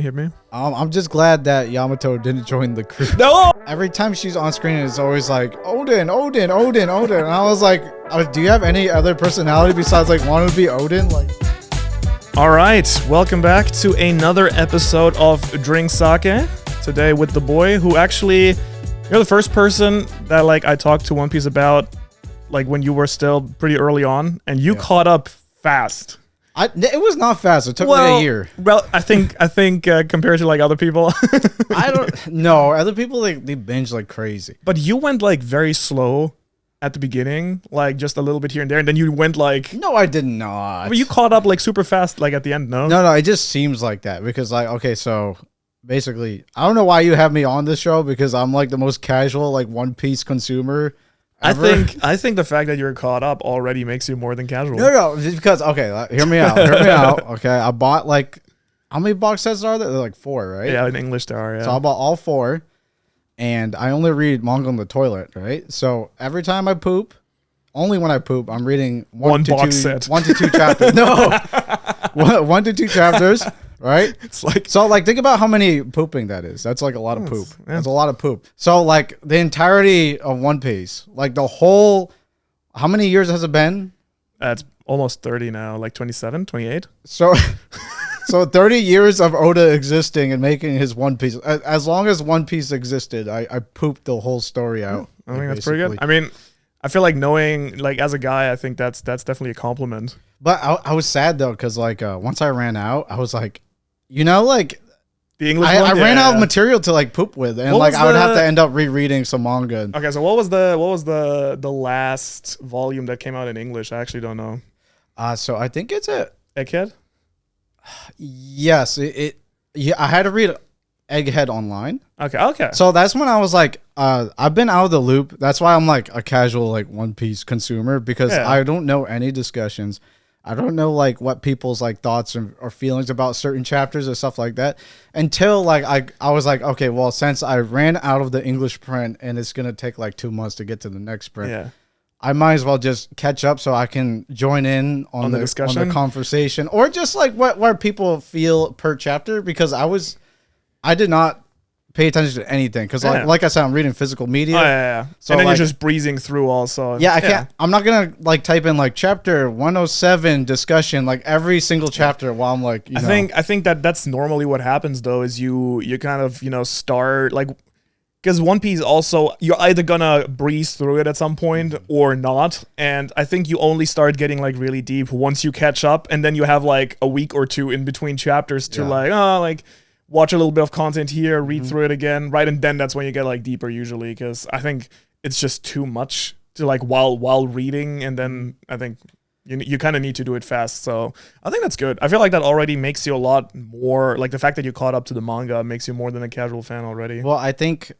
Hit me. I'm just glad that Yamato didn't join the crew. No! Every time she's on screen, it's always like, Odin. And I was like, do you have any other personality besides like wanting to be Odin? Like, all right, welcome back to another episode of Drink Sake. Today with the boy who actually, you're the first person that like I talked to One Piece about, like when you were still pretty early on, and you caught up fast. It was not fast. It took like a year. Well, I think compared to like other people, I don't know. Other people they binge like crazy. But you went like very slow at the beginning, like just a little bit here and there, and then you went like. No, I did not. But you caught up like super fast, like at the end. No. No. It just seems like that because like okay, so basically, I don't know why you have me on this show because I'm like the most casual like One Piece consumer. Ever. I think the fact that you're caught up already makes you more than casual. No, because okay, hear me out. Okay, I bought like how many box sets are there? They're like 4, right? Yeah, in English there are. Yeah. So I bought all 4, and I only read manga on the toilet, right? So every time I poop, only when I poop, I'm reading one to two chapters. No, 1 to 2 chapters. Right? It's like so like think about how many pooping that is. That's like a lot of poop. That's a lot of poop. So like the entirety of One Piece, like the whole how many years has it been? It's almost 30 now, like 27, 28. So 30 years of Oda existing and making his One Piece. As long as One Piece existed, I pooped the whole story out. I think that's pretty good. I mean, I feel like knowing, like as a guy, I think that's definitely a compliment. But I was sad though, because like once I ran out, I was like, you know, like the English I ran out of material to like poop with, and like I would have to end up rereading some manga. Okay, so what was the last volume that came out in English? I actually don't know. So I think it's Egghead. Yes, yeah, I had to read Egghead online. Okay. So that's when I was like, I've been out of the loop. That's why I'm like a casual like One Piece consumer because I don't know any discussions. I don't know like what people's like thoughts or feelings about certain chapters or stuff like that until like I was like, okay, well, since I ran out of the English print and it's going to take like 2 months to get to the next print, I might as well just catch up so I can join in on the discussion, on the conversation, or just like what people feel per chapter, because I did not pay attention to anything because like I said, I'm reading physical media. So and then you're just breezing through also. I can't. I'm not gonna like type in like chapter 107 discussion like every single chapter while I'm like. I think that's normally what happens though, is you kind of start like, because One Piece also, you're either gonna breeze through it at some point or not, and I think you only start getting like really deep once you catch up, and then you have like a week or 2 in between chapters to watch a little bit of content here, read through it again, right? And then that's when you get like deeper usually, because I think it's just too much to like while reading, and then I think you kind of need to do it fast. So I think that's good. I feel like that already makes you a lot more, like the fact that you caught up to the manga makes you more than a casual fan already. Well, I think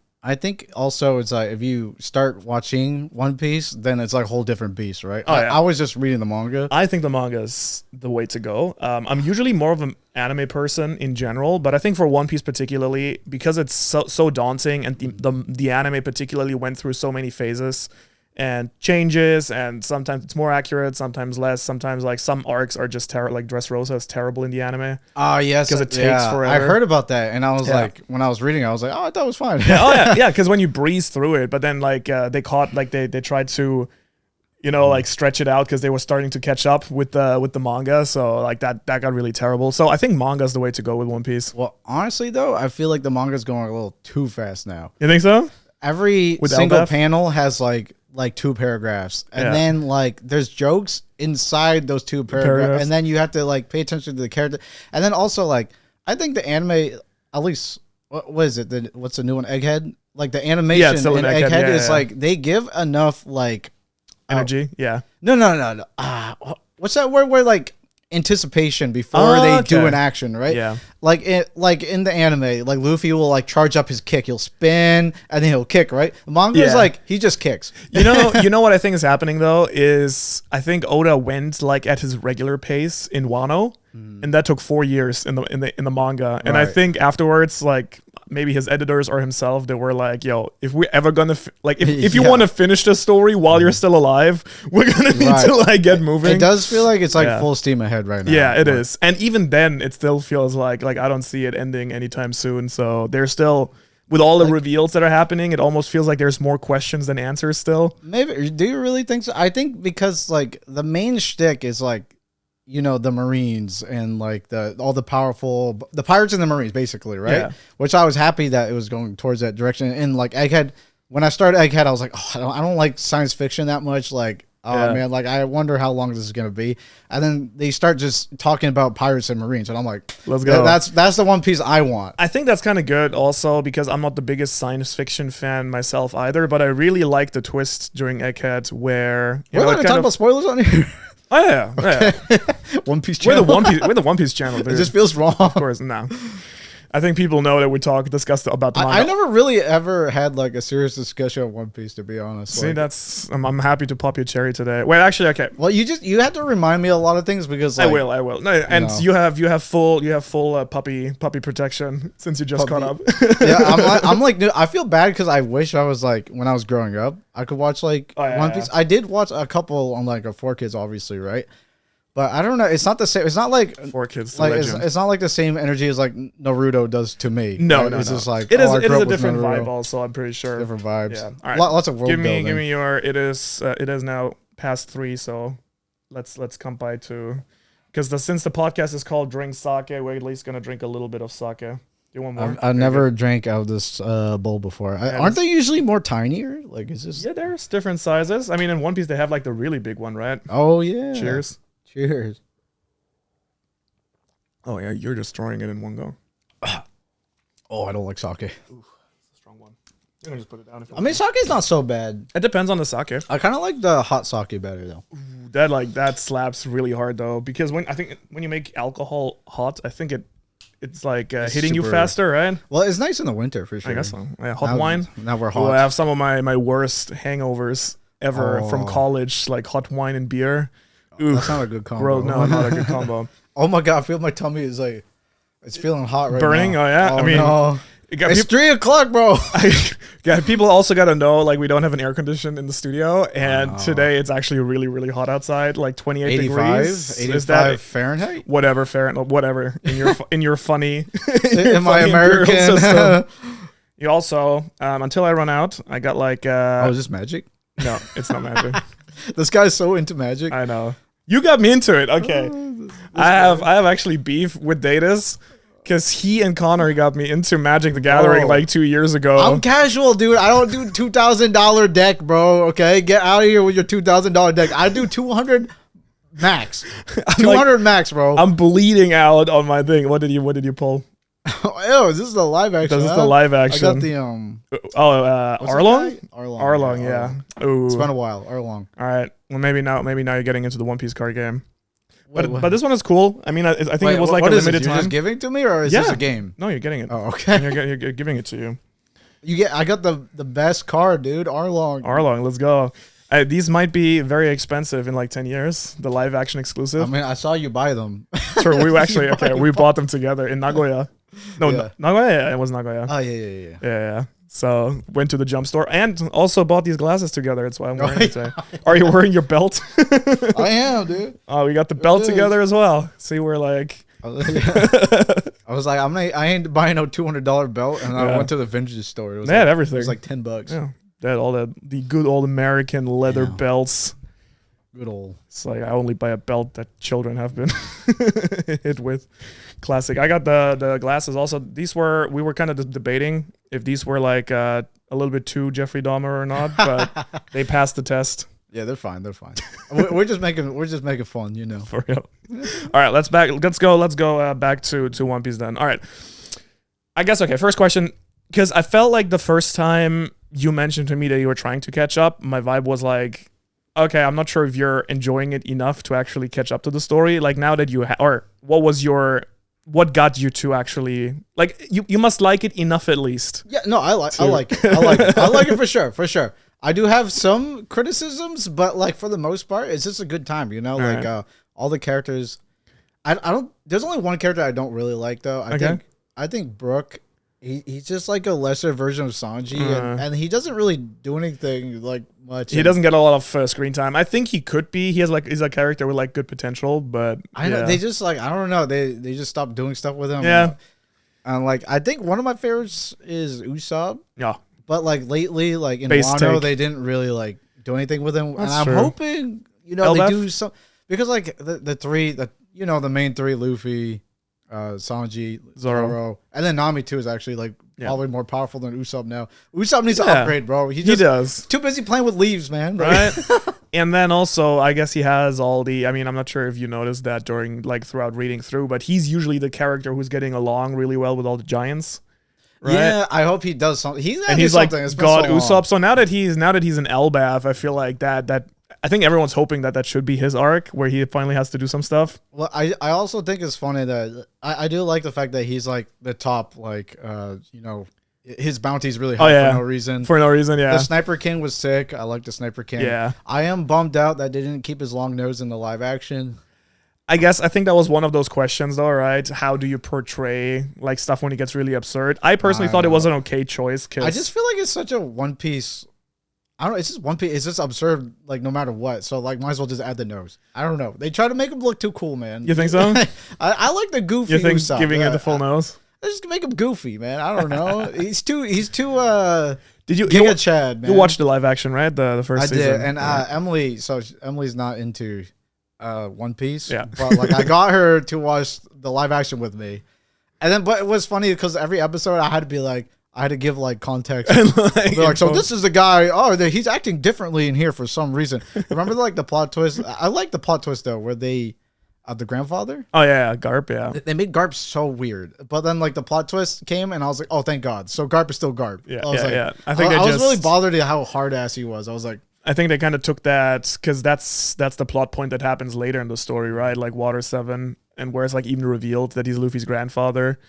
also it's like if you start watching One Piece, then it's like a whole different beast, right? I was just reading the manga. I think the manga is the way to go. I'm usually more of an anime person in general, but I think for One Piece particularly, because it's so daunting, and the anime particularly went through so many phases and changes, and sometimes it's more accurate, sometimes less, sometimes like some arcs are just like Dressrosa is terrible in the anime. Yes, because it takes forever. I heard about that, and I was like, when I was reading, I was like, oh, that was fine. Because when you breeze through it, but then like they tried to like stretch it out because they were starting to catch up with the manga, so like that got really terrible. So I think manga is the way to go with One Piece. Well, honestly though, I feel like the manga is going a little too fast now. You think so? Every single panel has like 2 paragraphs, and then like there's jokes inside those 2 paragraphs, and then you have to like pay attention to the character, and then also like I think the anime, at least what is it? What's the new one? Egghead. Like the animation in Egghead is like they give enough like energy. No. What's that word? Where like anticipation before they do an action, right? Yeah. Like in the anime, like Luffy will like charge up his kick, he'll spin and then he'll kick, right? The manga is like he just kicks. You know what I think is happening though is I think Oda went like at his regular pace in Wano, and that took 4 years in the manga, and I think afterwards like maybe his editors or himself, they were like, yo, if we're ever gonna if you want to finish the story while you're still alive, we're gonna need to like get moving. It does feel like it's like full steam ahead right now. Yeah, it is. And even then it still feels like I don't see it ending anytime soon. So there's still, with all the reveals that are happening, it almost feels like there's more questions than answers still. Maybe. Do you really think so? I think because like the main shtick is like, you know, the Marines and like all the powerful, the pirates and the Marines basically, right? Yeah. Which I was happy that it was going towards that direction. And like Egghead, when I started Egghead, I was like, oh, I don't like science fiction that much. Like, oh man, like I wonder how long this is gonna be. And then they start just talking about pirates and Marines, and I'm like, let's go. That's the One Piece I want. I think that's kind of good also, because I'm not the biggest science fiction fan myself either, but I really like the twist during Egghead where we're not talking about spoilers on here. Oh yeah, okay. One Piece channel. We're the One Piece channel, dude. It just feels wrong. Of course, no. I think people know that we discuss about the manga. I never really ever had like a serious discussion of One Piece, to be honest. See, like, I'm happy to pop your cherry today. Wait, actually, okay. Well, you have to remind me a lot of things because like, I will. No, and you have full puppy protection since you just caught up. Yeah, I'm like, dude, I feel bad because I wish I was like when I was growing up, I could watch like One Piece. I did watch a couple on like a 4Kids, obviously, right? But I don't know. It's not the same. It's not like 4Kids. Like it's not like the same energy as like Naruto does to me. No, right? It's just like it is a different vibe. Also, I'm pretty sure different vibes. Yeah. All right. Lots of world building. Give me your. It is now past 3. So let's come by to, because since the podcast is called Drink Sake, we're at least gonna drink a little bit of sake. You want more? I've never drank out of this bowl bore. Aren't they usually more tinier? Like, is this? Yeah, there's different sizes. I mean, in One Piece they have like the really big one, right? Oh yeah. Cheers. Cheers. Oh yeah, you're destroying it in one go. Oh, I don't like sake. Ooh, that's a strong one. You can just put it down. I mean, sake's not so bad. It depends on the sake. I kind of like the hot sake better though. Ooh, that slaps really hard though, because when you make alcohol hot, I think it's like hitting you faster, right? Well, it's nice in the winter for sure. I guess so. Yeah, hot wine. Now we're hot. Ooh, I have some of my worst hangovers ever from college, like hot wine and beer. Ooh, that's not a good combo. Bro, no, not a good combo. Oh my god, I feel my tummy is like, it's feeling hot right burning now. Oh yeah. Oh, I mean, no. It's 3 o'clock, bro. Yeah, people also got to know, like, we don't have an air condition in the studio, and today it's actually really, really hot outside, like 28 degrees. 85 Fahrenheit? Whatever Fahrenheit, whatever. In your funny, in my American system. You also, until I run out, I got like. Oh, is this magic? No, it's not magic. This guy's so into magic. I know. You got me into it. Okay. I have actually beef with Datus, because he and Connor got me into Magic the Gathering like 2 years ago. I'm casual, dude. I don't do $2,000 deck, bro. Okay, get out of here with your $2,000 deck. I do 200 max. 200 max, bro. I'm bleeding out on my thing. What did you pull? Oh, this is the live action. This is the live action. I got the Arlong? Arlong, yeah. Ooh. It's been a while. Arlong. All right. Well, maybe now you're getting into the One Piece card game. But this one is cool. I mean, I think it was like a limited time. You're just giving it to me, or is this a game? No, you're getting it. Oh, okay. You're giving it to you. I got the best card, dude. Arlong, let's go. These might be very expensive in like 10 years. The live action exclusive. I mean, I saw you buy them. Sure, we bought them together in Nagoya. No, Nagoya. Yeah, it was Nagoya. Oh yeah. Yeah. So went to the jump store and also bought these glasses together. That's why I'm wearing it today. Are you wearing your belt? I am, dude. Oh, we got the belt together as well. See, we're like. I was like, I ain't buying no $200 belt, and I went to the vintage store. They had everything. It was like $10. Yeah, they had all the good old American leather belts. Good old. It's like I only buy a belt that children have been hit with. Classic. I got the glasses also. We were kind of debating if these were like a little bit too Jeffrey Dahmer or not, but they passed the test. Yeah, they're fine. we're just making fun, you know. For real. All right, let's go back to One Piece then. All right. I guess first question, because I felt like the first time you mentioned to me that you were trying to catch up, my vibe was like, okay, I'm not sure if you're enjoying it enough to actually catch up to the story. Like now that you or what got you to actually like you must like it enough at least. Yeah, no, I like it. I like it for sure. I do have some criticisms, but like for the most part, it's just a good time, you know. All the characters. I don't. There's only one character I don't really like though. I think Brooke He's just like a lesser version of Sanji, and he doesn't really do anything like much. He doesn't get a lot of screen time. I think he could be. He's a character with like good potential, but I know they just like I don't know. They just stopped doing stuff with him. Yeah. And like I think one of my favorites is Usopp. Yeah. But like lately, like in Base Wano, take. they didn't really like do anything with him. That's and I'm true. hoping they LF? do some because like the main three Luffy, Sanji, Zoro, and then Nami too is actually like probably more powerful than Usopp now. Usopp needs to upgrade, bro. He does. Too busy playing with leaves, man. Right. And then also, I guess he has all the. I mean, I'm not sure if you noticed that during like throughout reading through, but he's usually the character who's getting along really well with all the giants. Right? Yeah, I hope he does something. He's like God Usopp. So now that he's an Elbaf, I feel like that. I think everyone's hoping that should be his arc where he finally has to do some stuff. Well, I also think it's funny that I do like the fact that he's like the top, like his bounty's really high for no reason. For no reason, yeah. The Sniper King was sick. I like the Sniper King. Yeah. I am bummed out that they didn't keep his long nose in the live action. I think that was one of those questions though, right? How do you portray like stuff when it gets really absurd? I personally thought it was an okay choice. I just feel like it's such a One Piece. I don't know. It's just One Piece. It's just absurd, like no matter what. So like, might as well just add the nose. I don't know. They try to make him look too cool, man. You think so? I like the goofy. You think Usopp. giving it the full nose? Just make him goofy, man. I don't know. He's too. Did you Giga Chad, man. You watched the live action, right? The first season. I did, and Emily. So Emily's not into One Piece. Yeah. But like, I got her to watch the live action with me, and then but it was funny because every episode I had to give like context. They're like, so this is the guy. Oh, he's acting differently in here for some reason. Remember like the plot twist? I like the plot twist though, where they, the grandfather. Oh yeah, Garp. Yeah, they made Garp so weird. But then like the plot twist came, and I was like, oh, thank God. So Garp is still Garp. Yeah, I was I was really bothered at how hard ass he was. I was like, I think they kind of took that because that's the plot point that happens later in the story, right? Like Water 7, and where it's like even revealed that he's Luffy's grandfather.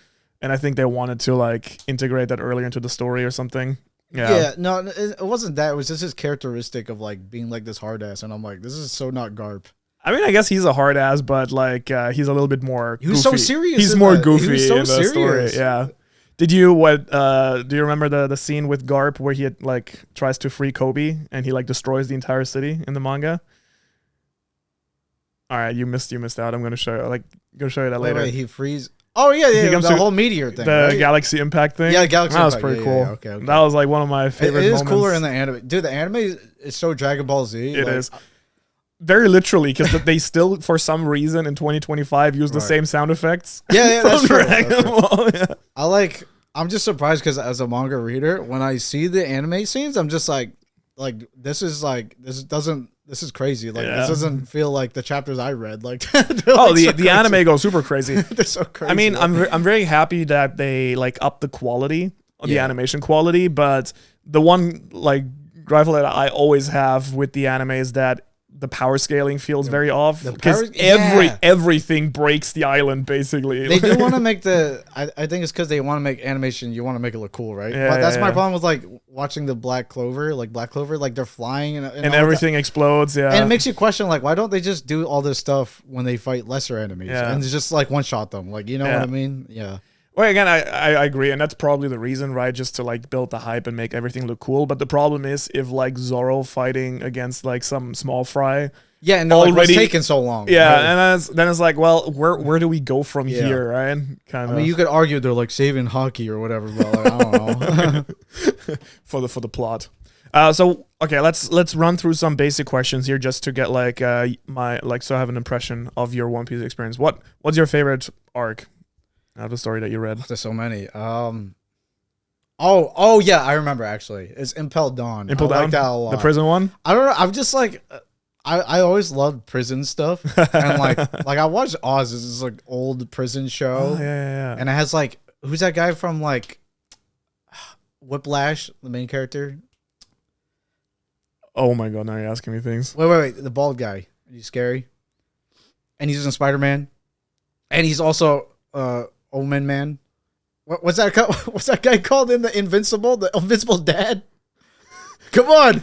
And I think they wanted to like integrate that earlier into the story or something. Yeah, no, it wasn't that. It was just his characteristic of like being like this hard ass, and I'm like, this is so not Garp. I mean, I guess he's a hard ass, but like he's a little bit more. He was goofy. so serious. He's more goofy he was so in the serious. story. Yeah. Did you do you remember the scene with Garp where he like tries to free Kobe and he like destroys the entire city in the manga? All right, you missed out. I'm gonna show you that later. Wait, he frees. Oh yeah, the whole meteor thing, the right? Galaxy Impact thing. Yeah, Galaxy Impact. Impact. That was pretty cool. Okay. That was like one of my favorite. It is moments. cooler in the anime, dude. The anime is so Dragon Ball Z. It is very literally because they still, for some reason, in 2025, use the same sound effects. Yeah, that's true. That's true. Ball. Yeah. I'm just surprised because as a manga reader, when I see the anime scenes, I'm just like this is crazy. Like this doesn't feel like the chapters I read. Like the anime goes super crazy. They're so crazy. I mean, I'm very happy that they like up the quality of the animation quality, but the one like rival that I always have with the anime is that the power scaling feels very off because everything breaks the island basically. They do want to make I think it's because they want to make animation. You want to make it look cool, right? Yeah, but that's my problem with like watching the Black Clover, like they're flying and everything explodes. Yeah, and it makes you question like why don't they just do all this stuff when they fight lesser enemies and just like one shot them, like you know what I mean? Yeah. Well, again, I agree, and that's probably the reason, right? Just to like build the hype and make everything look cool. But the problem is if like Zoro fighting against like some small fry, and already like, taking so long, and then it's like, well, where do we go from here, right? Kind of. I mean, you could argue they're like saving hockey or whatever, but like, I don't know for the plot. So okay, let's run through some basic questions here just to get like so I have an impression of your One Piece experience. What's your favorite arc? Out of the story that you read. There's so many. Oh yeah, I remember actually. It's Impel Dawn. Impel Dawn? Like that a lot. The prison one? I don't know. I'm just like I always loved prison stuff. And like I watched Oz, this is like old prison show. Oh, yeah. And it has like who's that guy from like Whiplash, the main character? Oh my god, now you're asking me things. Wait. The bald guy. He's scary. And he's in Spider-Man. And he's also Omen Man. What's that guy called in the Invincible Dad? Come on.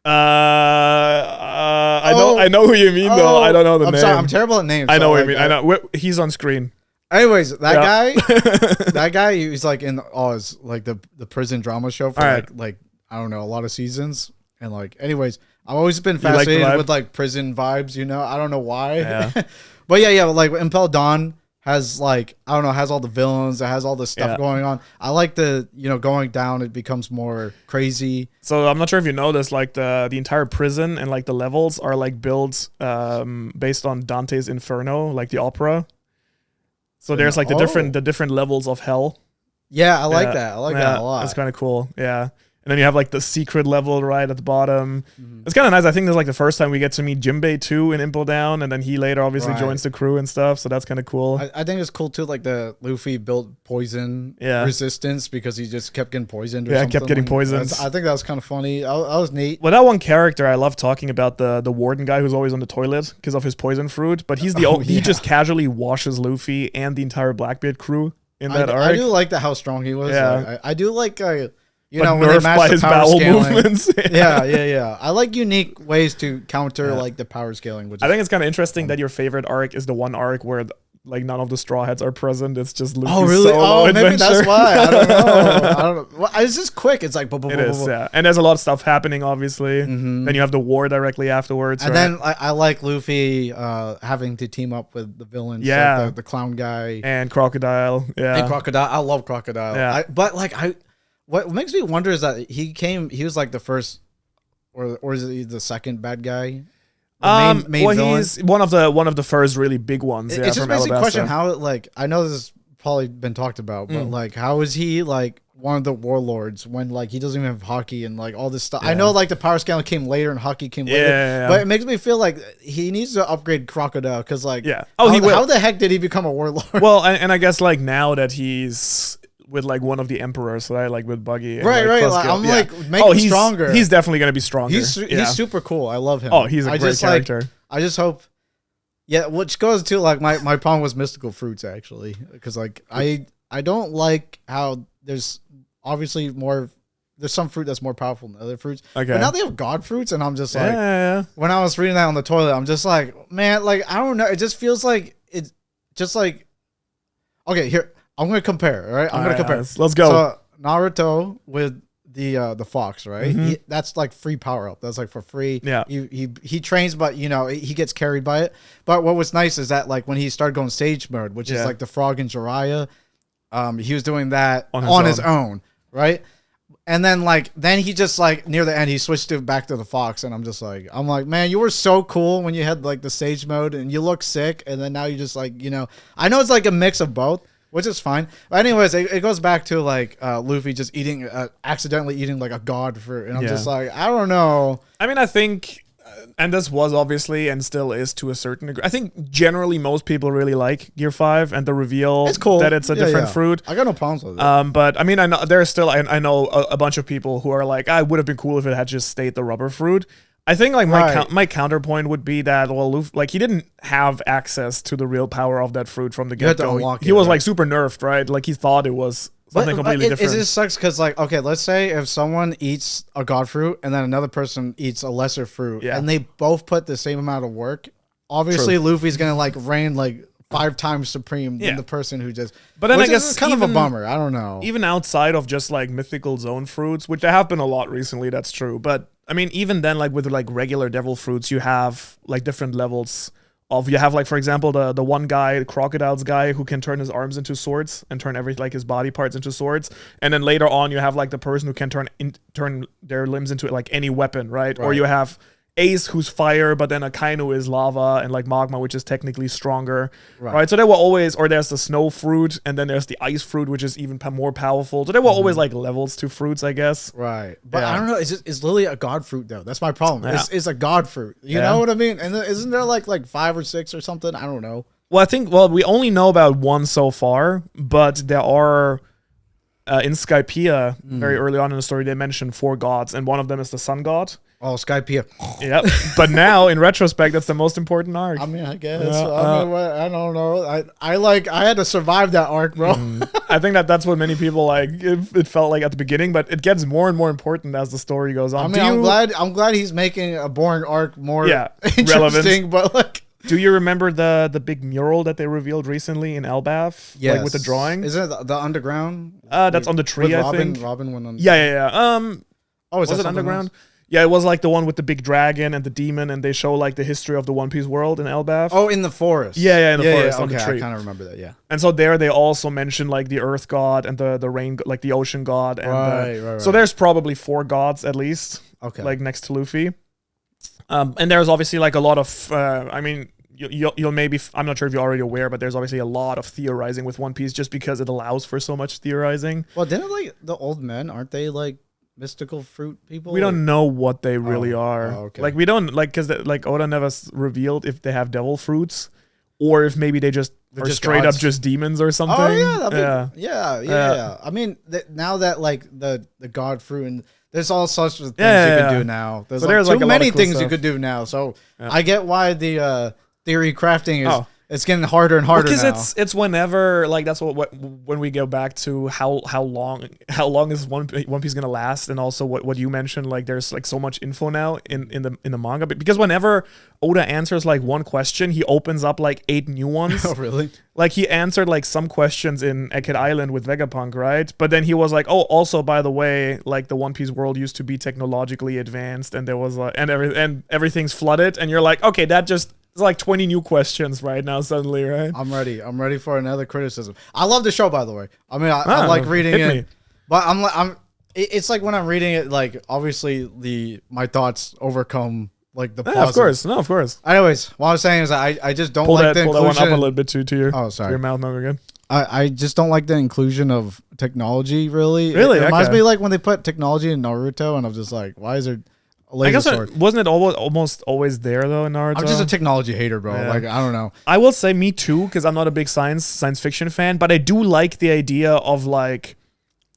I know who you mean though. I don't know the name. I'm sorry, I'm terrible at names. I know what you mean. I know he's on screen. Anyways, that guy, he's like in Oz, like the prison drama show for like I don't know, a lot of seasons. And like, anyways, I've always been fascinated with like prison vibes, you know. I don't know why. Yeah. But yeah, like Impel Down has like, I don't know, has all the villains, it has all the stuff going on. I like the, you know, going down, it becomes more crazy. So I'm not sure if you know this, like the entire prison and like the levels are like built based on Dante's Inferno, like the opera. So there's like the different levels of hell. Yeah, I like that. I like that a lot. That's kind of cool. Yeah. And then you have like the secret level right at the bottom. It's kind of nice. I think this is like the first time we get to meet Jimbei too in Impel Down, and then he later obviously joins the crew and stuff. So that's kind of cool. I think it's cool too. Like the Luffy built poison resistance because he just kept getting poisoned. Or something. Kept getting poisoned. I think that was kind of funny. That was neat. Well, that one character I love talking about, the warden guy who's always on the toilet because of his poison fruit, but he's he just casually washes Luffy and the entire Blackbeard crew in that arc. I do like how strong he was. Yeah. I do like. You but know, when they match his the power bowel scaling. movements. Yeah. I like unique ways to counter like the power scaling. Which I think it's kind of interesting that your favorite arc is the one arc where like none of the Straw Hats are present. It's just Luffy's solo adventure. Maybe that's why. I don't know. Well, it's just quick. It's like it is, yeah. And there's a lot of stuff happening, obviously. Then you have the war directly afterwards. And then I like Luffy having to team up with the villains. Yeah, like the clown guy and Crocodile. Yeah, and Crocodile. I love Crocodile. Yeah, what makes me wonder is that he was like the first, or is he the second bad guy? Main villain? He's one of the first really big ones. It's just basically a question how, like, I know this has probably been talked about, but like, how is he like one of the warlords when like he doesn't even have hockey and like all this stuff? I know like the power scaling came later and hockey came later, but it makes me feel like he needs to upgrade Crocodile because like, how the heck did he become a warlord? Well, and I guess like now that he's with like one of the emperors, right? Like with Buggy. And, right. Like, I'm like making him stronger. He's definitely gonna be stronger. He's super cool. I love him. Oh, he's a great character. Like, I just hope. Yeah, which goes to like my problem was mystical fruits actually, because like I don't like how there's obviously more. There's some fruit that's more powerful than other fruits. Okay. But now they have god fruits, and I'm just like, when I was reading that on the toilet, I'm just like, man, like I don't know. It just feels like it's just like, okay, here. I'm gonna compare, right? I'm gonna compare. Let's go. So Naruto with the fox, right? That's like free power up. That's like for free. Yeah. He trains, but you know he gets carried by it. But what was nice is that like when he started going sage mode, which is like the frog in Jiraiya, he was doing that on his own, right? And then he just like near the end he switched back to the fox, and I'm like, man, you were so cool when you had like the sage mode, and you look sick, and then now you just like, you know, I know it's like a mix of both. Which is fine. But anyways, it goes back to like Luffy just accidentally eating like a god fruit. And I'm just like, I don't know. I mean, I think, and this was obviously and still is to a certain degree. I think generally most people really like Gear 5 and the reveal that it's a different fruit. I got no problems with it. But I mean, I know there's still, I know a bunch of people who are like, I would have been cool if it had just stayed the rubber fruit. I think like my counterpoint would be that Luffy, like he didn't have access to the real power of that fruit from the get-go. He was like super nerfed, right? Like he thought it was something completely different. It just sucks because like, okay, let's say if someone eats a god fruit and then another person eats a lesser fruit and they both put the same amount of work, obviously Luffy's gonna like reign like 5 times supreme than the person who just. But then I guess it's kind of a bummer. I don't know. Even outside of just like mythical zone fruits, which there have been a lot recently, that's true. But I mean, even then, like with like regular devil fruits, you have like different levels of. You have like, for example, the one guy, Crocodile's guy, who can turn his arms into swords and turn like his body parts into swords. And then later on, you have like the person who can turn their limbs into like any weapon, right? Or you have Ace, who's fire, but then Akainu is lava, and like Magma, which is technically stronger, right? So there were always, or there's the snow fruit, and then there's the ice fruit, which is even more powerful. So there were always like levels to fruits, I guess. Right, but I don't know. Is Lily a god fruit though? That's my problem. It's a god fruit. You know what I mean? And isn't there like 5 or 6 or something? I don't know. Well, I think we only know about one so far, but there are. In Skypiea, very early on in the story, they mentioned 4 gods, and one of them is the sun god. Oh, Skypiea. Yep. But now, in retrospect, that's the most important arc. I mean, I guess. I don't know. I had to survive that arc, bro. I think that's what many people like. It felt like at the beginning, but it gets more and more important as the story goes on. I mean, I'm glad he's making a boring arc more interesting, relevant. But like. Do you remember the big mural that they revealed recently in Elbaf? Yes. Like with the drawing? Is it the underground? That's on the tree, with I Robin, think. Robin went on. Yeah. Oh, was it underground? Else? Yeah, it was like the one with the big dragon and the demon, and they show like the history of the One Piece world in Elbaf. Oh, in the forest. Yeah, in the forest on okay, the tree. I kind of remember that. Yeah. And so there they also mentioned like the Earth God and the rain, like the Ocean God, and right. So there's probably 4 gods at least. Okay. Like next to Luffy. And there's obviously like a lot of. I mean, you'll maybe. I'm not sure if you're already aware, but there's obviously a lot of theorizing with One Piece just because it allows for so much theorizing. Well, didn't like the old men? Aren't they like mystical fruit people? We don't know what they really are. Oh, okay. Like we don't like because like Oda never revealed if they have devil fruits, or if maybe they just are just straight gods. up just demons or something. Oh yeah. I mean, now that like the god fruit and there's all sorts of things you can do now. There's, too many things you could do now. So I get why the theory crafting is. It's getting harder and harder now. Because it's whenever like that's what when we go back to how long is One Piece gonna last, and also what you mentioned, like there's like so much info now in the manga, because whenever Oda answers like one question, he opens up like 8 new ones. Oh really? Like he answered like some questions in Egghead Island with Vegapunk, right? But then he was like, oh, also by the way, like the One Piece world used to be technologically advanced, and there was and everything's flooded, and you're like, okay, that just. It's like 20 new questions right now suddenly, right? I'm ready for another criticism. I love the show, by the way. I mean, I like reading it, but it's like when I'm reading it, like obviously my thoughts overcome like the pauses. Of course. Anyways, what I was saying is I just don't like the inclusion. Pull that one up a little bit to your, sorry. To your mouth number again. I just don't like the inclusion of technology, really. Really? It reminds me like when they put technology in Naruto, and I'm just like, why is there... I guess wasn't it almost always there though in Naruto? I'm just a technology hater, bro. Yeah. Like I don't know. I will say me too, because I'm not a big science fiction fan, but I do like the idea of like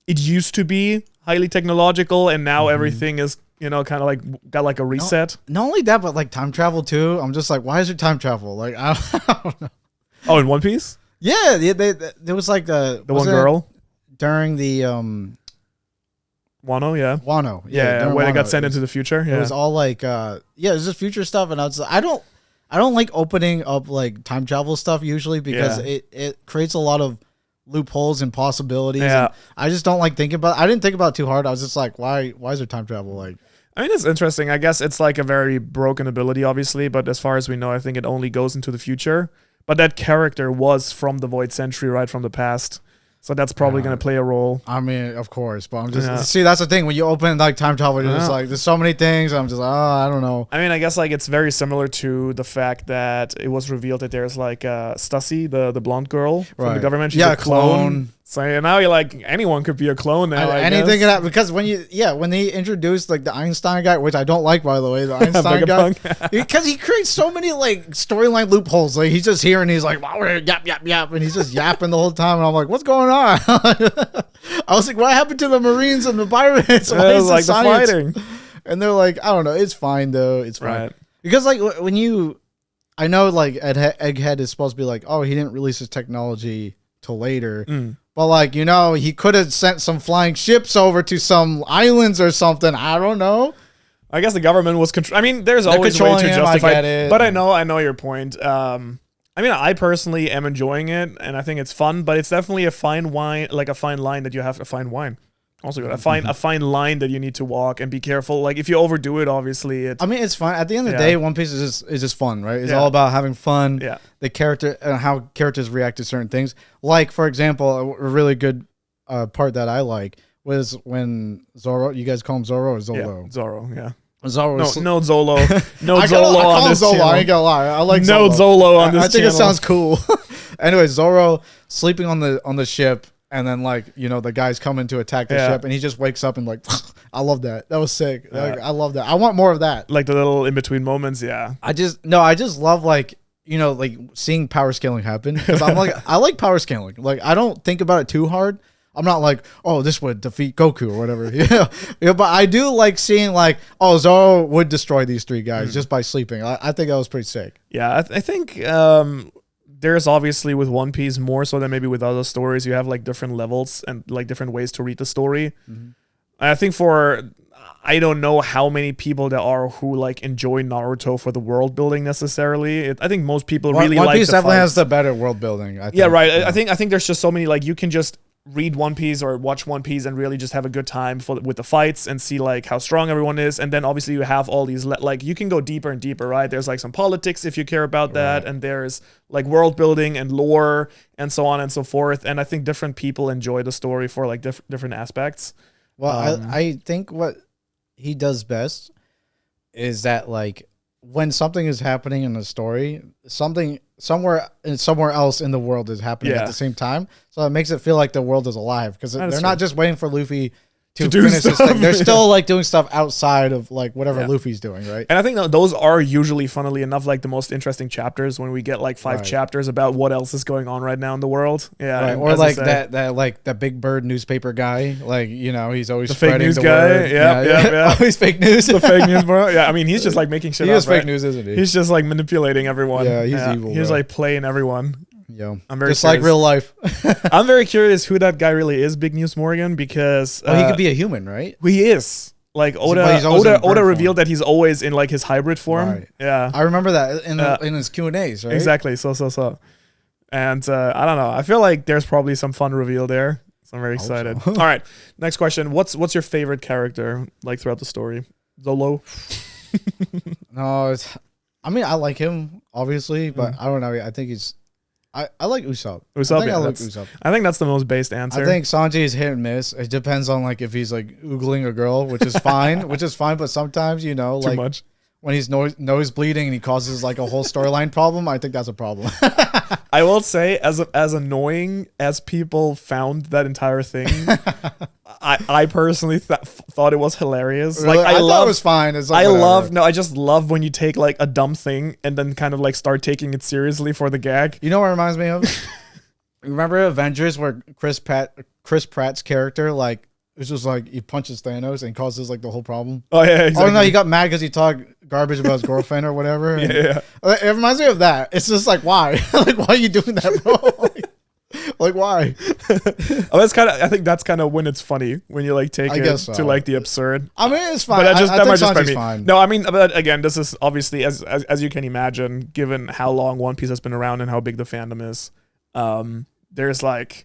it used to be highly technological, and now everything is kind of like got like a reset. Not only that, but like time travel too. I'm just like, why is there time travel? Like I don't know. Oh, in One Piece? Yeah, there was like the one girl during the Wano, yeah. Wano. Yeah, where they got sent into the future. Yeah. It was all like it was just future stuff, and I don't like opening up like time travel stuff usually, because it creates a lot of loopholes and possibilities. Yeah. And I just don't like thinking about I didn't think about it too hard. I was just like, why is there time travel? Like I mean, it's interesting. I guess it's like a very broken ability, obviously, but as far as we know, I think it only goes into the future. But that character was from the Void Century, right from the past. So that's probably going to play a role. I mean, of course, but I'm just see, that's the thing when you open like time travel, you're just like there's so many things. I'm just like, I don't know. I mean, I guess like it's very similar to the fact that it was revealed that there's like Stussy, the blonde girl from the government. She's a clone. So now you're like anyone could be a clone now. Anything can happen, because when they introduced like the Einstein guy, which I don't like, by the way, the Einstein guy, because he creates so many like storyline loopholes. Like he's just here and he's like yap, and he's just yapping the whole time, and I'm like, what's going on? I was like, what happened to the Marines and the pirates? Why is like the fighting? And they're like, I don't know. It's fine though. It's fine. Right. Because like I know like Egghead is supposed to be like, oh, he didn't release his technology till later. But like, he could have sent some flying ships over to some islands or something. I don't know. I guess the government was I mean, there's always a way to justify it. But I know your point. I mean, I personally am enjoying it, and I think it's fun, but it's definitely a fine wine, like a fine line that you have to fine wine. Also good. A fine line that you need to walk and be careful. Like if you overdo it, obviously I mean, it's fun. At the end of the day, One Piece is just fun, right? It's all about having fun. Yeah. The character and how characters react to certain things. Like, for example, a really good part that I like was when Zoro, you guys call him Zoro or Zolo? Yeah, Zoro, yeah. Zoro. No Zolo. No I Zolo on this Zolo. channel. I ain't gonna lie. I like no Zolo on this channel. I think it sounds cool. Anyway, Zoro sleeping on the ship. And then, like, the guys coming to attack the ship, and he just wakes up and, like, I love that. That was sick. Like, I love that. I want more of that. Like the little in-between moments, yeah. I just love, like, like, seeing power scaling happen. Because I'm like, I like power scaling. Like, I don't think about it too hard. I'm not like, oh, this would defeat Goku or whatever. But I do like seeing, like, oh, Zoro would destroy these 3 guys just by sleeping. I think that was pretty sick. Yeah, I think... there's obviously with One Piece more so than maybe with other stories, you have like different levels and like different ways to read the story. I think I don't know how many people there are who like enjoy Naruto for the world building necessarily. I think most people really like One Piece the definitely fights. has the better world building. I think. Yeah, right. I think there's just so many, like, you can just read One Piece or watch One Piece and really just have a good time with the fights and see like how strong everyone is. And then obviously you have all these like you can go deeper and deeper, right? There's like some politics if you care about that, and there's like world building and lore and so on and so forth. And I think different people enjoy the story for like different aspects. Well, I think what he does best is that like when something is happening in the story, something somewhere else in the world is happening at the same time. So it makes it feel like the world is alive because they're not just waiting for Luffy to finish this thing. They're still like doing stuff outside of like whatever Luffy's doing, right? And I think that those are usually, funnily enough, like the most interesting chapters when we get like 5 chapters about what else is going on right now in the world. Yeah, right. Or like that like the Big Bird newspaper guy, like he's always the spreading fake news the guy. word. Yeah. Always fake news. The fake news, bro. Yeah, I mean he's just like making shit up. He is fake news, isn't he? He's just like manipulating everyone. Yeah, he's evil. He's like playing everyone. Yo, I'm very just curious. like real life. I'm very curious who that guy really is, Big News Morgan, because he could be a human, right? he is. Like Oda revealed that he's always in like his hybrid form. Right. Yeah, I remember that in his Q&As, right? exactly. So. And I don't know. I feel like there's probably some fun reveal there. So I'm very excited. So. All right, next question. What's your favorite character like throughout the story? Zolo. No, I mean I like him obviously, but I don't know. I think he's. I like Usopp. I think that's the most based answer. I think Sanji is hit and miss. It depends on like if he's like oogling a girl, which is fine, But sometimes too like much. When he's nose bleeding and he causes like a whole storyline problem, I think that's a problem. I will say, as annoying as people found that entire thing, I personally thought it was hilarious. Really? Like I thought it was fine. It's like, I just love when you take like a dumb thing and then kind of like start taking it seriously for the gag. You know what it reminds me of? Remember Avengers where Chris Pratt's character like it's just like he punches Thanos and causes like the whole problem. Oh yeah, exactly. Oh no, he got mad because he talked garbage about his girlfriend or whatever. Yeah. It reminds me of that. It's just like why? Like why are you doing that, bro? Like why? I think that's kind of when it's funny when you like take it to like the absurd. I mean, it's fine. But that might just be me. Fine. No, I mean, but again, this is obviously as you can imagine, given how long One Piece has been around and how big the fandom is. There's like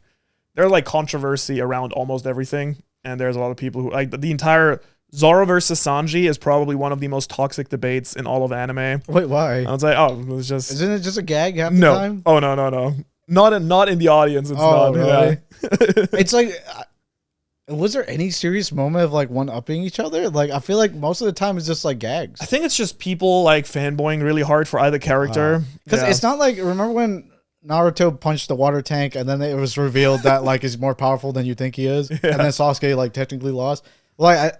controversy around almost everything, and there's a lot of people who like the entire Zoro versus Sanji is probably one of the most toxic debates in all of anime. Wait, why? I was like, oh, it's just isn't it just a gag half the time? Oh no. Not in the audience. It's not. Really? Yeah. It's like, was there any serious moment of like one upping each other? Like, I feel like most of the time it's just like gags. I think it's just people like fanboying really hard for either character. Because it's not like, remember when Naruto punched the water tank and then it was revealed that like he's more powerful than you think he is, and then Sasuke like technically lost. Like,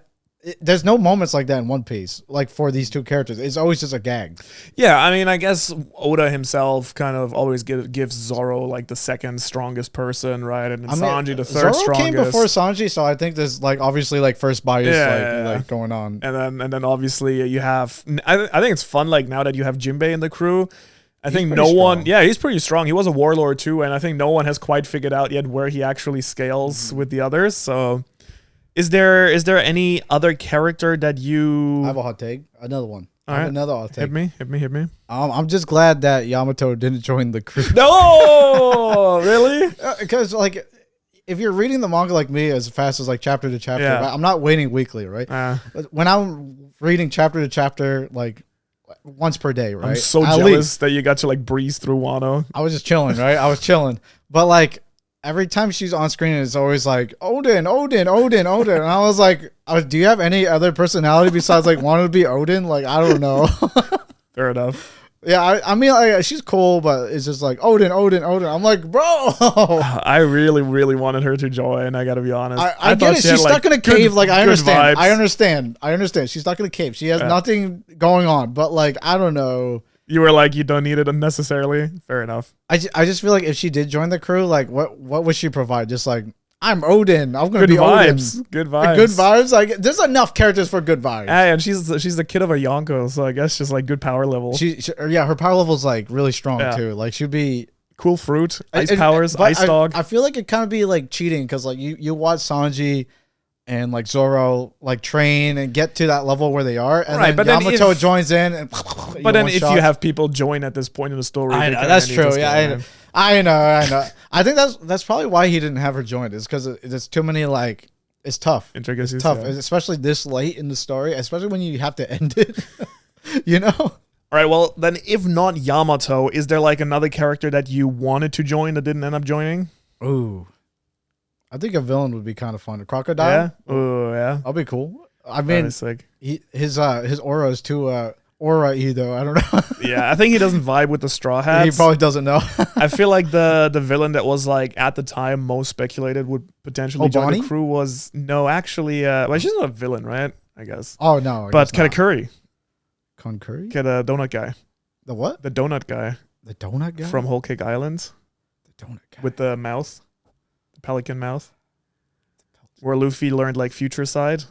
there's no moments like that in One Piece, like for these two characters. It's always just a gag. Yeah, I mean, I guess Oda himself kind of always gives Zoro like the second strongest person, right? And Sanji the third Zoro strongest. came before Sanji, so I think there's like obviously like first bias like going on. And then obviously you have. I think it's fun like now that you have Jinbei in the crew. I think no one. Yeah, he's pretty strong. He was a warlord too, and I think no one has quite figured out yet where he actually scales with the others. So. Is there any other character that you... I have a hot take. Another one. All right. Another hot take. Hit me. I'm just glad that Yamato didn't join the crew. No! Really? Because, like, if you're reading the manga like me as fast as, like, chapter to chapter, right? I'm not waiting weekly, right? But when I'm reading chapter to chapter, like, once per day, right? I'm so jealous that you got to, like, breeze through Wano. I was just chilling, right? I was chilling. But, like... Every time she's on screen, it's always like Odin. And I was like, do you have any other personality besides like wanting to be Odin? Like, I don't know. Fair enough. Yeah, I mean, like, she's cool, but it's just like Odin. I'm like, bro. I really, really wanted her to join. I got to be honest. I get it. She's stuck in a cave. Like, I understand. I understand. She's stuck in a cave. She has nothing going on. But like, I don't know. You were like, you don't need it unnecessarily. Fair enough. I just feel like if she did join the crew, like what would she provide? Just like, I'm Odin. I'm gonna be vibes. Odin. Good vibes. Good vibes. Like there's enough characters for good vibes. And she's the kid of a Yonko, so I guess just like good power level. Her power level's like really strong too. Like she'd be cool fruit, ice powers, ice dog. I feel like it kind of be like cheating because like you watch Sanji and like Zoro like train and get to that level where they are, and Right, then but then Yamato joins in, and but then if you have people join at this point in the story, I they know, kinda that's need true. to Yeah, scale down. I know. I think that's probably why he didn't have her join. Is because there's too many like it's tough. Intricacies, It's tough, yeah. especially this late in the story, especially when you have to end it. You know. All right, well then, if not Yamato, is there like another character that you wanted to join that didn't end up joining? Ooh, I think a villain would be kind of fun. A crocodile. Yeah. Oh yeah. That'll be cool. I That mean, is sick. his aura is too aura-y though. I don't know. Yeah, I think he doesn't vibe with the straw hats. He probably doesn't know. I feel like the villain that was like at the time most speculated would potentially join Bonnie? the crew was well, she's not a villain, right? I guess. Oh no, But Katakuri, Concurry? the donut guy, The what? the donut guy The donut guy from Whole Cake Island the donut guy with the mouth, the pelican mouth, where Luffy learned like future side.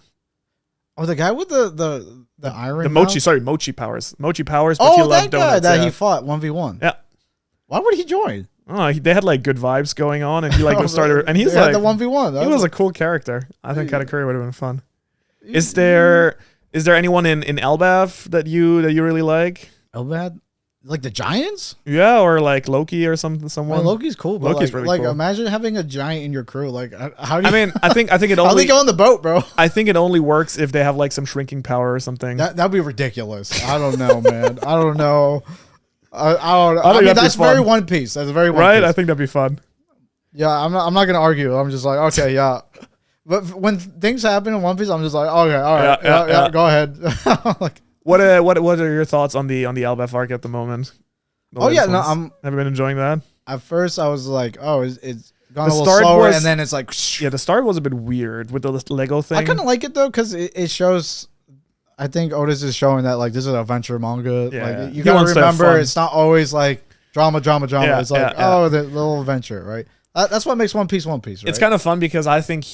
Oh, the guy with the iron. The mochi powers. Mochi powers, but Oh, he loved that guy donuts. that yeah. he fought 1v1. Yeah. Why would he join? Oh, they had like good vibes going on, and he like started, and he's They had like the 1v1. he was a cool character. I think Katakuri would have been fun. Is there anyone in Elbaf that you really like? Elbad? Like the giants? Yeah, or like Loki or someone. Well, Loki's cool, but Loki's like, really cool. imagine having a giant in your crew. Like, how do you? I mean, I think it how only they go on the boat, bro? I think it only works if they have like some shrinking power or something. That'd be ridiculous. I don't know, man. I don't know. I think mean, that'd be that's very fun. One Piece. That's very One Right? Piece. I think that'd be fun. Yeah, I'm not gonna argue. I'm just like, okay, yeah. But when things happen in One Piece, I'm just like, okay, all right, yeah, go ahead. Like, What are your thoughts on the Elbaf arc at the moment? oh yeah, no, I'm. Have you been enjoying that? At first, I was like, oh, it's gone The a little start slower, was- and then it's like, Yeah, the start was a bit weird with the Lego thing. I kind of like it though because it shows. I think Otis is showing that like this is an adventure manga. Yeah, like yeah. you He gotta wants to have remember, fun. it's not always like drama. Yeah, It's like the little adventure, right? That's what makes One Piece One Piece. Right? It's kind of fun because I think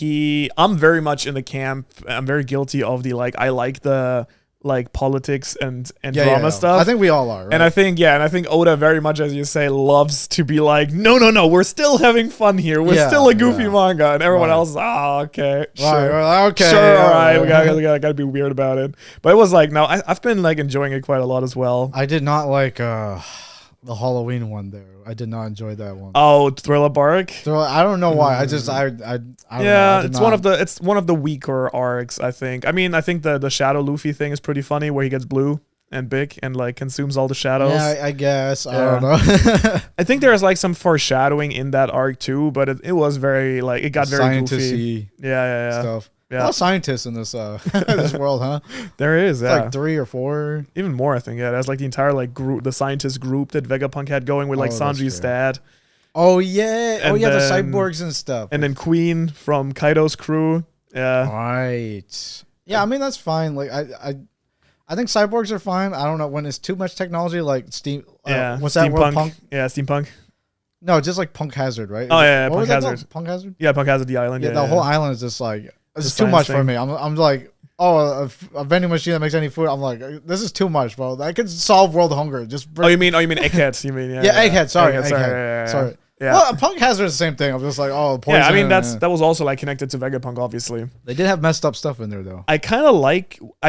I'm very much in the camp. I'm very guilty of the like. I like the like politics and drama stuff. I think we all are. Right? And I think Oda very much, as you say, loves to be like, no, we're still having fun here. We're still a goofy manga, and everyone else, okay, sure, okay, sure, all right, we gotta be weird about it. But it was like, no, I've been like enjoying it quite a lot as well. I did not like the Halloween one there. I did not enjoy that one. Oh, Thriller Bark. So I don't know why. I don't know. Yeah, it's one of the weaker arcs, I think. I mean, I think the Shadow Luffy thing is pretty funny, where he gets blue and big and like consumes all the shadows. Yeah, I guess. Yeah. I don't know. I think there's like some foreshadowing in that arc too, but it was very like it got very goofy. Scientist-y Yeah. stuff. Yeah. A lot of scientists in this this world, huh? There is, It's yeah. like 3 or 4. Even more, I think. Yeah, that's like the entire like group, the scientist group that Vegapunk had going with like Oh, that's Sanji's true. dad, Oh yeah. And the then- cyborgs and stuff. and then Queen from Kaido's crew. Yeah, Right. Yeah, I mean that's fine. Like I think cyborgs are fine. I don't know when it's too much technology, like steam. yeah. What's that word? Steampunk. Punk? Yeah, steampunk. No, just like Punk Hazard, right? Oh, yeah, What Punk was that Hazard. called? Punk Hazard. Yeah, Punk has the island. Yeah, Yeah, the whole island is just like it's The too much science for thing. me. I'm like, oh, a vending machine that makes any food. I'm like, this is too much, bro. I could solve world hunger. Just Oh, you mean Egghead? You mean Egghead. Sorry, Egghead, Egghead. Sorry. Yeah. Well, Punk Hazard is the same thing. I'm just like, oh, poison. Yeah, I mean that was also like connected to Vegapunk, obviously. They did have messed up stuff in there though. I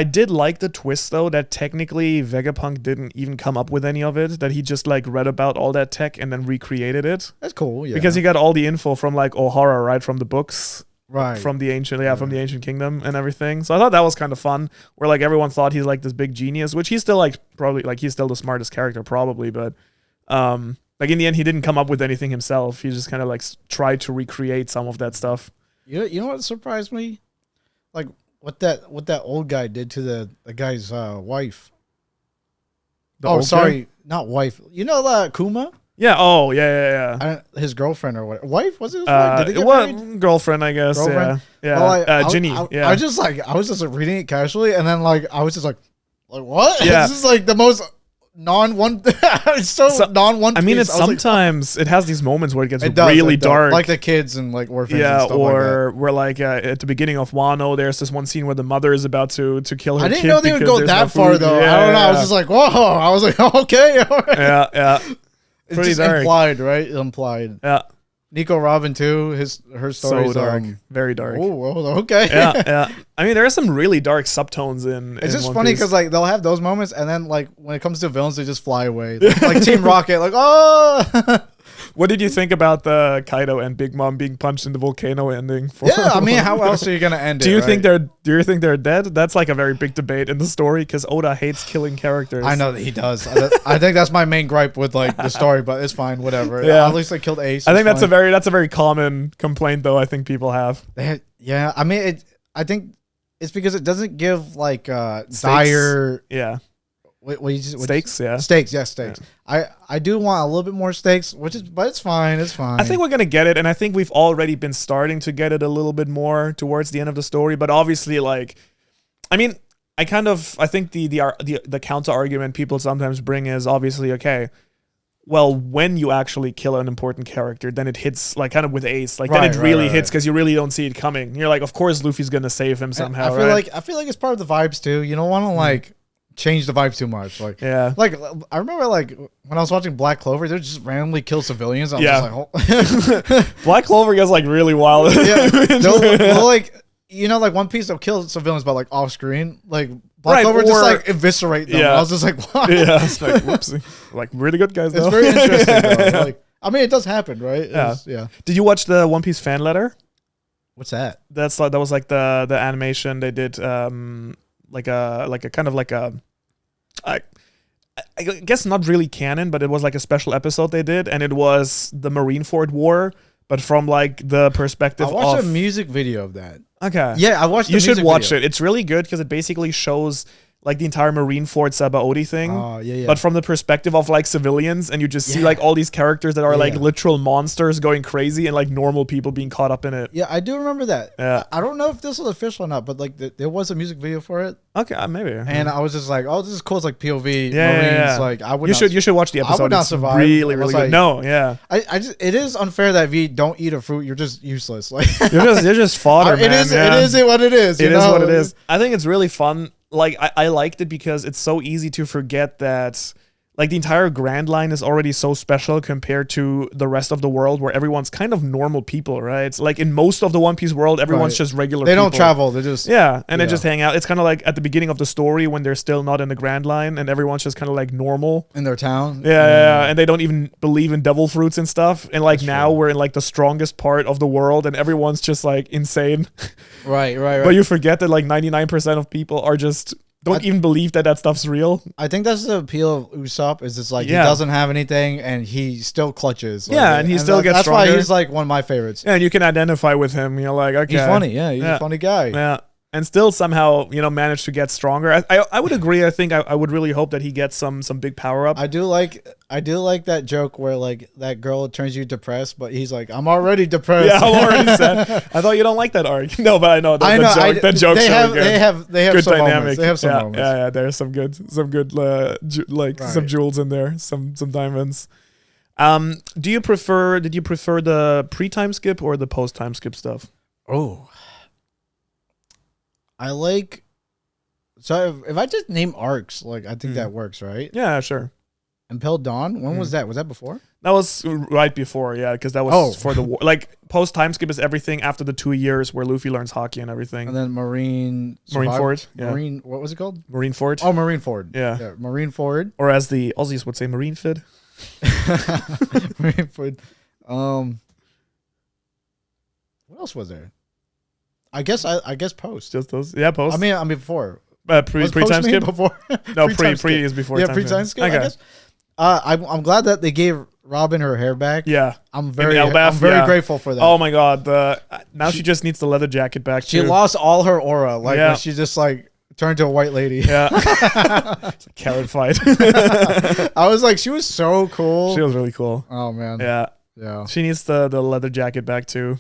did like the twist though that technically Vegapunk didn't even come up with any of it, that he just like read about all that tech and then recreated it. That's cool. Yeah. Because he got all the info from like Ohara, right, from the books, right. from the ancient kingdom and everything. So I thought that was kind of fun, where like everyone thought he's like this big genius, which he's still like probably like he's still the smartest character probably, but like in the end he didn't come up with anything himself. He just kind of like tried to recreate some of that stuff. You know what surprised me? Like what that old guy did to the guy's wife. The old sorry, guy? not wife. You know Kuma? Yeah. Oh, yeah. His girlfriend or what? Wife? Was it his wife? Did they get Well, married? girlfriend, I guess. Girlfriend? Yeah. Well, Ginny. I Yeah. was just reading it casually, and then like I was just like what? Yeah. This is like the most non-one. It's so non-one. I mean, it's I was like, sometimes it has these moments where it gets it does, really it does. dark. like the kids and like orphans. Yeah, and stuff or where like at the beginning of Wano, there's this one scene where the mother is about to kill her like that. I didn't kid know they would because go there's that no far food. though. Yeah, I don't know. I was yeah. just like, whoa. I was like, okay. All right. Yeah. It's Pretty just dark. implied, right? Implied. Yeah. Nico Robin too. Her story So dark, very dark. Oh, okay. Yeah. I mean, there are some really dark subtones in. It's just One funny Piece. because like they'll have those moments, and then like when it comes to villains, they just fly away. Like Team Rocket, like oh. What did you think about the Kaido and Big Mom being punched in the volcano ending? Yeah, I mean, how else are you gonna end it? Do you right? think they're dead? That's like a very big debate in the story because Oda hates killing characters. I know that he does. I think that's my main gripe with like the story, but it's fine, whatever. Yeah. At least they killed Ace. I think that's that's a very common complaint though. I think people have. Yeah, I mean, I think it's because it doesn't give like Stakes. dire. Yeah. Stakes, yeah. Stakes, yes, stakes. Yeah. I do want a little bit more stakes, but it's fine. It's fine. I think we're gonna get it, and I think we've already been starting to get it a little bit more towards the end of the story. But obviously, like, I mean, I think the counter argument people sometimes bring is obviously okay. Well, when you actually kill an important character, then it hits like kind of with Ace, like then it really hits because you really don't see it coming. You're like, of course, Luffy's gonna save him somehow. I feel like it's part of the vibes too. You don't want to like change the vibes too much. Like, yeah. Like I remember like when I was watching Black Clover, they just randomly kill civilians. I was just like, oh. Black Clover gets like really wild. Yeah, they'll like, you know, like One Piece, they'll kill civilians, but like off screen, like Black Clover just like eviscerate them. Yeah. I was just like, what? Yeah, it's like whoopsie. Like really good guys though. It's very interesting though. Like, I mean, it does happen, right? Yeah. Did you watch the One Piece fan letter? What's that? That was like the animation they did, like a kind of like a. I guess not really canon, but it was like a special episode they did, and it was the Marineford War, but from like the perspective of... I watched a music video of that. Okay. Yeah, I watched the music video. You should watch it. It's really good because it basically shows like the entire Marineford Sabaody thing, but from the perspective of like civilians, and you just see like all these characters that are like literal monsters going crazy and like normal people being caught up in it. Yeah, I do remember that. Yeah. I don't know if this was official or not, but like there was a music video for it. Okay, maybe. And I was just like, oh, this is cool. It's like POV Marines. Like I would. You should watch the episode. I would not survive. Really good. Like, no, yeah. It is unfair that if you don't eat a fruit, you're just useless. Like you're just fodder, man. It is what it is. It is what it is. I think it's really fun. Like I liked it because it's so easy to forget that like the entire Grand Line is already so special compared to the rest of the world where everyone's kind of normal people, right? It's like in most of the One Piece world, everyone's just regular people. They don't travel. They just... Yeah, and they just hang out. It's kind of like at the beginning of the story when they're still not in the Grand Line and everyone's just kind of like normal. In their town. Yeah, and they don't even believe in devil fruits and stuff. And like now we're in like the strongest part of the world and everyone's just like insane. Right. But you forget that like 99% of people are just... don't even believe that stuff's real. I think that's the appeal of Usopp is it's like he doesn't have anything and he still clutches. Like, and he still gets stronger. That's why he's like one of my favorites. Yeah, and you can identify with him. You're like, okay. He's funny. Yeah, he's a funny guy. Yeah. And still somehow, manage to get stronger. I would agree. I think I would really hope that he gets some big power up. I do like that joke where like that girl turns you depressed, but he's like, I'm already depressed. Yeah, I'm already sad. I thought you don't like that arc. No, but I know that joke's really good. They have good some dynamic. Moments. They have some moments. Yeah. There's some good some jewels in there, some diamonds. Did you prefer the pre-time skip or the post-time skip stuff? Oh. I like, so if I just name arcs, like I think that works, right? Yeah, sure. Impel Dawn, when was that? Was that before? That was right before, yeah, because that was for the war. Like post time skip is everything after the 2 years where Luffy learns hockey and everything. And then Marineford, yeah. What was it called? Marineford. Oh, Marineford. Yeah, Marineford. Or as the Aussies would say, Marineford. Marineford. What else was there? I guess post. Just those. Yeah, post. I mean before. Pre-time skip? Before? No, pre is before. Yeah, pre-time skip, okay. I guess. I'm glad that they gave Robin her hair back. Yeah. I'm very grateful for that. Oh my god. Now she just needs the leather jacket back She lost all her aura. Like when she just like turned to a white lady. Yeah. It's a carrot fight. I was like, she was so cool. She was really cool. Oh man. Yeah. She needs the leather jacket back too.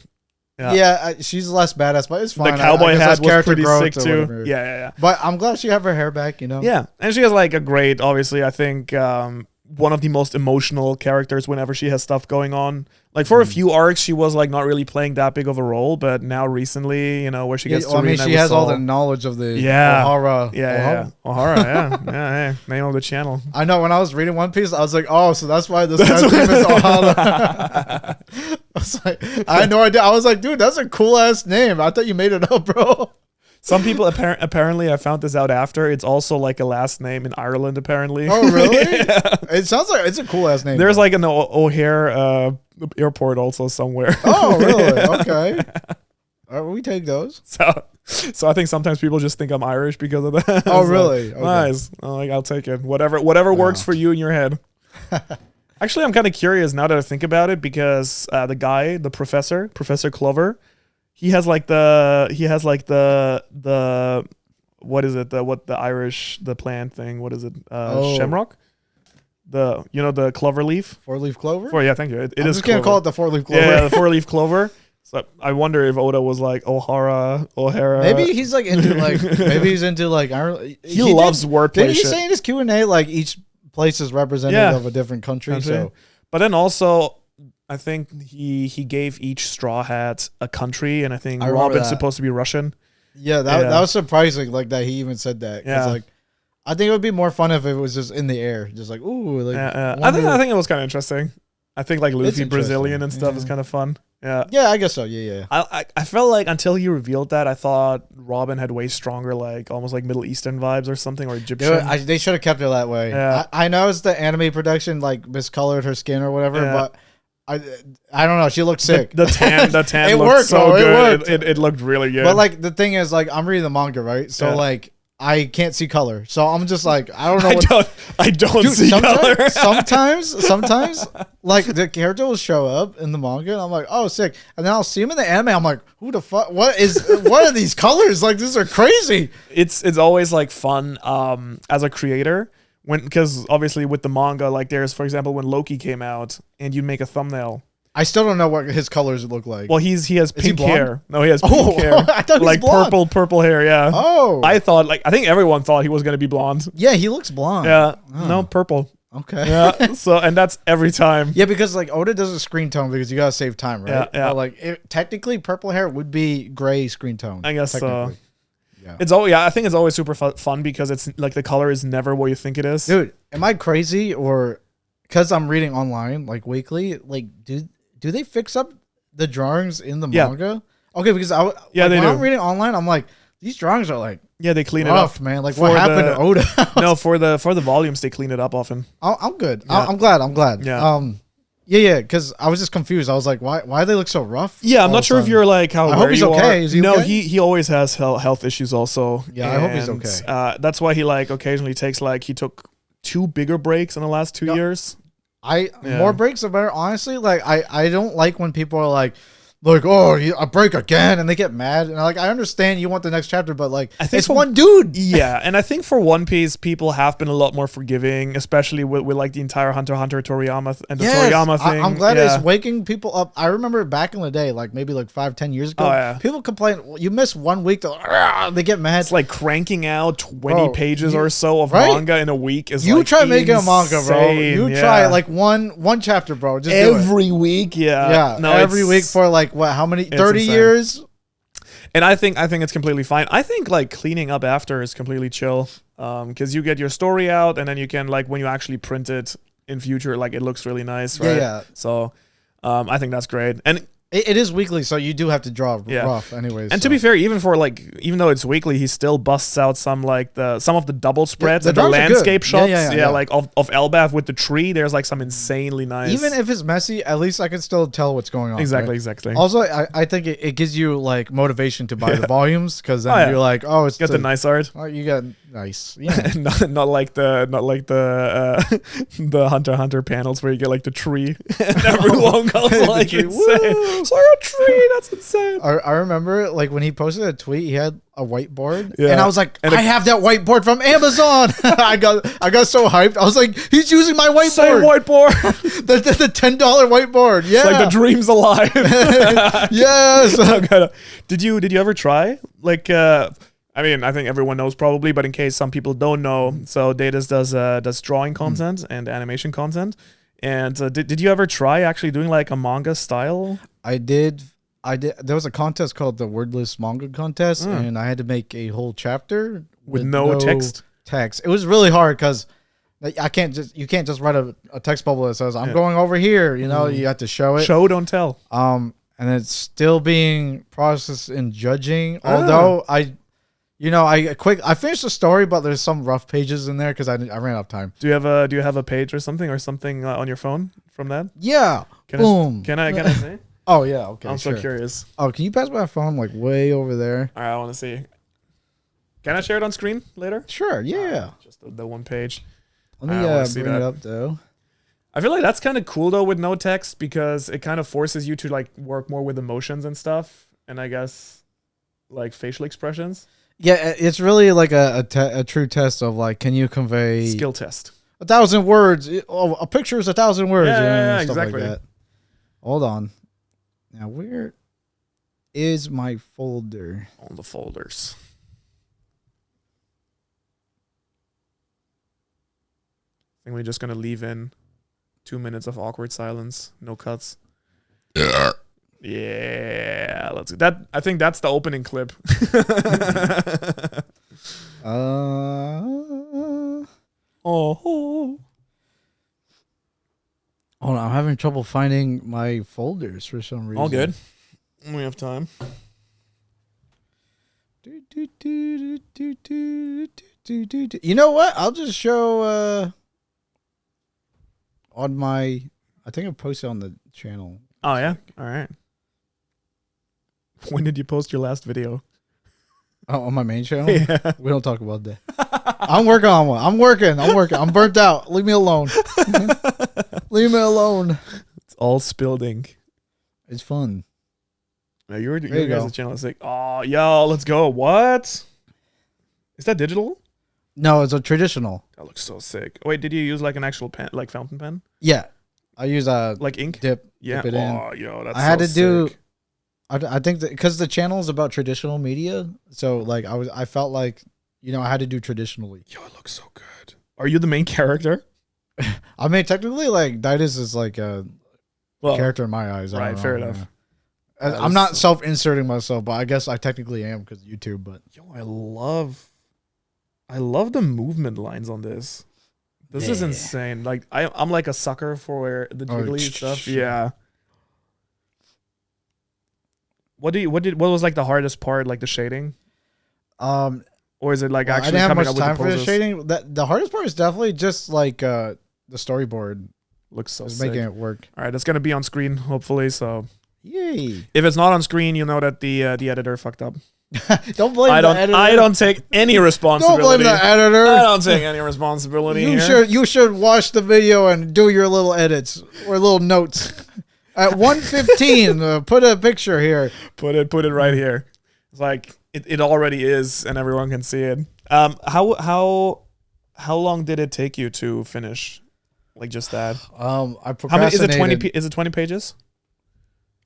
Yeah, she's less badass, but it's fine. The cowboy hat was pretty sick too. Yeah. But I'm glad she have her hair back, Yeah, and she has like a great, obviously, I think one of the most emotional characters whenever she has stuff going on. Like for a few arcs, she was like not really playing that big of a role, but now recently, where she gets to she has all the knowledge of the Ohara. Ohara, yeah. Hey, name of the channel. I know. When I was reading One Piece, I was like, oh, so that's why this guy's name is Ohara. was like, I had no idea. I was like, dude, that's a cool ass name. I thought you made it up, bro. Some people apparently, I found this out after. It's also like a last name in Ireland, apparently. Oh, really? Yeah. It sounds like it's a cool ass name. There's like an O'Hare airport also somewhere. Oh, really? Okay. We take those. So I think sometimes people just think I'm Irish because of that. Oh, really? Okay. Nice. Like, I'll take it. Whatever works for you in your head. Actually, I'm kind of curious now that I think about it because the Professor Clover, he has like the what is it? The plant thing? What is it? Shamrock? The clover leaf? 4-leaf clover? Yeah, thank you. It I'm is just going to call it the 4-leaf clover. Yeah, the 4-leaf clover. So I wonder if Oda was like O'Hara. Maybe he's like into Ireland. He loves wordplay. Did he say in his Q&A like each place is representative of a different country? So, but then also I think he gave each Straw Hat a country, and I think Robin's supposed to be Russian. Yeah, that was surprising. Like that he even said that. Yeah. Like, I think it would be more fun if it was just in the air, just like ooh. Like, I think it was kind of interesting. I think like Luffy Brazilian and stuff is kind of fun. Yeah. Yeah, I guess so. Yeah. I felt like until he revealed that, I thought Robin had way stronger, like almost like Middle Eastern vibes or something, or Egyptian. They should have kept it that way. Yeah. I know it's the anime production, like miscolored her skin or whatever, but I don't know. She looked sick. The tan it looked worked, so good. It worked. It looked really good. But like the thing is, like I'm reading the manga, right? So like I can't see color, so I'm just like I don't know. I don't see color. Sometimes, like the character will show up in the manga, and I'm like, oh, sick. And then I'll see him in the anime. I'm like, who the fuck? What are these colors? Like, these are crazy. It's always like fun as a creator because obviously with the manga, like there's for example when Loki came out, and you make a thumbnail. I still don't know what his colors look like. Well, he has pink hair. No, he has pink hair. I thought he was like purple hair. Yeah. Oh. I think everyone thought he was gonna be blonde. Yeah, he looks blonde. Yeah. Oh. No, purple. Okay. Yeah. So and that's every time. Yeah, because like Oda does a screen tone because you gotta save time, right? Yeah. But, like technically, purple hair would be gray screen tone. I guess so. Yeah. I think it's always super fun because it's like the color is never what you think it is. Dude, am I crazy or because I'm reading online like weekly? Like, do they fix up the drawings in the manga? Okay, because when I'm reading online, I'm like, these drawings are like they clean rough, it up, man. Like what happened to Oda? No, for the volumes they clean it up often. I'm good. Yeah. I'm glad. Yeah. Because I was just confused. I was like, why do they look so rough? Yeah, I'm not sure if you're like how. I hope he's okay. Is he okay? He always has health issues also. Yeah, I hope he's okay. That's why he like occasionally takes he took 2 bigger breaks in the last 2 years. More breaks are better, honestly. Like I don't like when people are like a break again and they get mad, and like I understand you want the next chapter, but like I think it's one dude. Yeah, and I think for One Piece people have been a lot more forgiving, especially with like the entire Hunter x Hunter Toriyama and the Toriyama thing. I'm glad it's waking people up. I remember back in the day, like maybe like 5-10 years ago, people complain you miss 1 week, they get mad. It's like cranking out 20 pages or so of manga in a week is you like try making a manga, bro. You try like one chapter, bro. Just every week. Yeah. No, every week for like what? How many? 30 years? And I think it's completely fine. I think like cleaning up after is completely chill, because you get your story out, and then you can like when you actually print it in future, like it looks really nice, right? Yeah. So, I think that's great. And it is weekly, so you do have to draw rough, anyways. And to be fair, even though it's weekly, he still busts out some of the double spreads and the landscape shots. Like of Elbaf with the tree. There's like some insanely nice. Even if it's messy, at least I can still tell what's going on. Exactly. Also, I think it gives you like motivation to buy the volumes because then you're like, oh, it's the nice art. Oh, you got nice. Yeah. not like the Hunter x Hunter panels where you get like the tree and everyone goes like insane. It's like a tree. That's insane. I remember like when he posted a tweet, he had a whiteboard, and I was like, I have that whiteboard from Amazon. I got so hyped. I was like, he's using my whiteboard. Same whiteboard. the $10 whiteboard. Yeah, it's like the dream's alive. Yes. Did you ever try like? I mean, I think everyone knows probably, but in case some people don't know, so Datas does drawing content and animation content. And did you ever try actually doing like a manga style? I did. There was a contest called the Wordless Manga Contest, and I had to make a whole chapter with no text. It was really hard because Like, you can't just write a text bubble that says I'm going over here. You know, you have to show it. Show, don't tell. And it's still being processed in judging. Although I finished the story, but there's some rough pages in there because I ran out of time. Do you have a page or something on your phone from that? Yeah. Boom. Can I see? Oh yeah. Okay. I'm so curious. Oh, can you pass my phone like way over there? All right, I want to see. Can I share it on screen later? Sure. Yeah. Just the one page. Let me bring it up though. I feel like that's kind of cool though with no text because it kind of forces you to like work more with emotions and stuff, and I guess like facial expressions. Yeah, it's really like a true test of like, can you convey skill test? 1,000 words. A picture is 1,000 words. Yeah, stuff exactly. Like that. Hold on. Now, where is my folder? On the folders. I think we're just gonna leave in 2 minutes of awkward silence, no cuts. Yeah, let's do that. I think that's the opening clip. Hold on, I'm having trouble finding my folders for some reason. All good. We have time. You know what? I'll just show on my. I think I posted on the channel. Oh yeah. All right. When did you post your last video? Oh, on my main channel? Yeah. We don't talk about that. I'm working on one. I'm working. I'm burnt out. Leave me alone. Leave me alone. It's all spilled ink. It's fun. Now your guys' channel is like, oh, yo, let's go. What? Is that digital? No, it's a traditional. That looks so sick. Wait, did you use like an actual pen, like fountain pen? Yeah. I use a like ink. Dip it in. Oh, yo, that's I had so to do. sick. I think that because the channel is about traditional media, so like I felt like I had to do traditionally. Yo, it looks so good. Are you the main character? I mean, technically, like Ditus is like a character in my eyes. Right, fair enough. I'm not self-inserting myself, but I guess I technically am because YouTube. But yo, I love the movement lines on this. This is insane. Like I'm like a sucker for the jiggly stuff. Yeah. What was like the hardest part, like the shading? Or is it like actually I didn't have coming much up with time the for the poses? shading. The hardest part is definitely just like the storyboard. Looks so Just sick. making it work. All right, it's gonna be on screen hopefully. So yay! if it's not on screen, you know that the editor fucked up. Don't blame the editor. I don't take any responsibility. Don't blame the editor. I don't take any responsibility here. You should watch the video and do your little edits or little notes. At 1:15, put a picture here. Put it right here. It's like it already is, and everyone can see it. How long did it take you to finish? Like just that? I procrastinated. How many is it? 20? Is it 20 pages?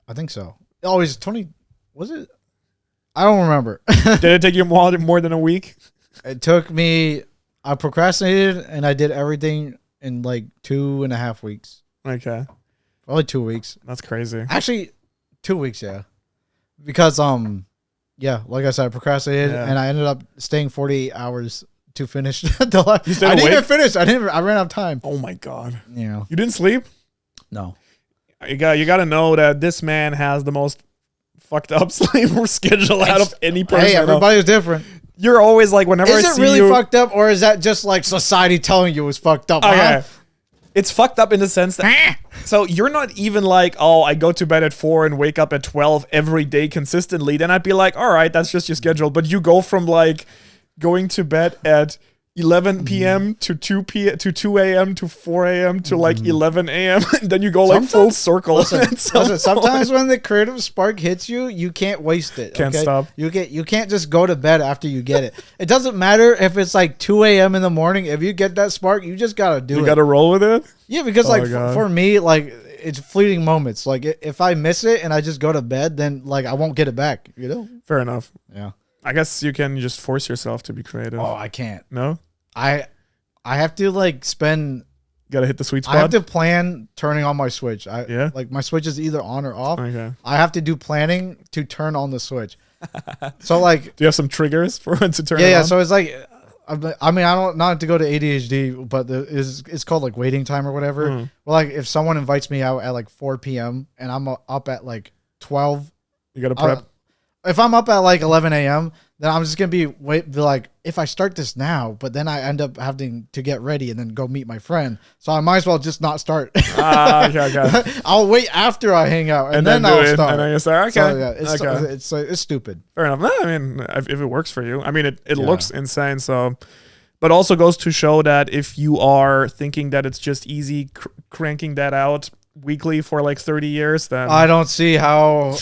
I think so. Oh, is it 20? Was it? I don't remember. Did it take you more than a week? It took me. I procrastinated and I did everything in like 2.5 weeks. Okay. Probably 2 weeks. That's crazy. Actually, 2 weeks, yeah. Because like I said, I procrastinated and I ended up staying 48 hours to finish the last. I didn't even finish. I ran out of time. Oh my god. Yeah. You didn't sleep? No. You got to know that this man has the most fucked up sleep schedule out of any person. Hey, everybody's different. You're always like, whenever I see you, is it really fucked up, or is that just like society telling you it's fucked up? Okay. Huh? It's fucked up in the sense that so you're not even like, oh, I go to bed at 4 and wake up at 12 every day consistently. Then I'd be like, all right, that's just your schedule. But you go from like going to bed at 11 p.m. to 2 a.m. to 4 a.m. to like 11 a.m. And then you go like full circle. Listen, sometimes when the creative spark hits you, you can't waste it. Can't stop. You can't just go to bed after you get it. It doesn't matter if it's like 2 a.m. in the morning. If you get that spark, you just gotta do it. You gotta roll with it. Yeah, because for me, like it's fleeting moments. Like if I miss it and I just go to bed, then like I won't get it back. You know. Fair enough. Yeah. I guess you can just force yourself to be creative. Oh, I can't. No? I have to like spend. Gotta hit the sweet spot. I have to plan turning on my switch. Yeah. Like my switch is either on or off. Okay. I have to do planning to turn on the switch. So like, do you have some triggers for when to turn? Yeah, it yeah. on? So it's like, I mean, I don't not to go to ADHD, but it's called like waiting time or whatever. Well, like if someone invites me out at like 4 p.m. and I'm up at like 12, you gotta prep. If I'm up at like 11 a.m., then I'm just gonna be like, if I start this now, but then I end up having to get ready and then go meet my friend. So I might as well just not start. Okay. I'll wait after I hang out and then I'll start. And then you start. Okay. So, yeah, it's stupid. Fair enough. No, I mean, if it works for you, I mean, it looks insane. So, but also goes to show that if you are thinking that it's just easy cranking that out weekly for like 30 years, then I don't see how.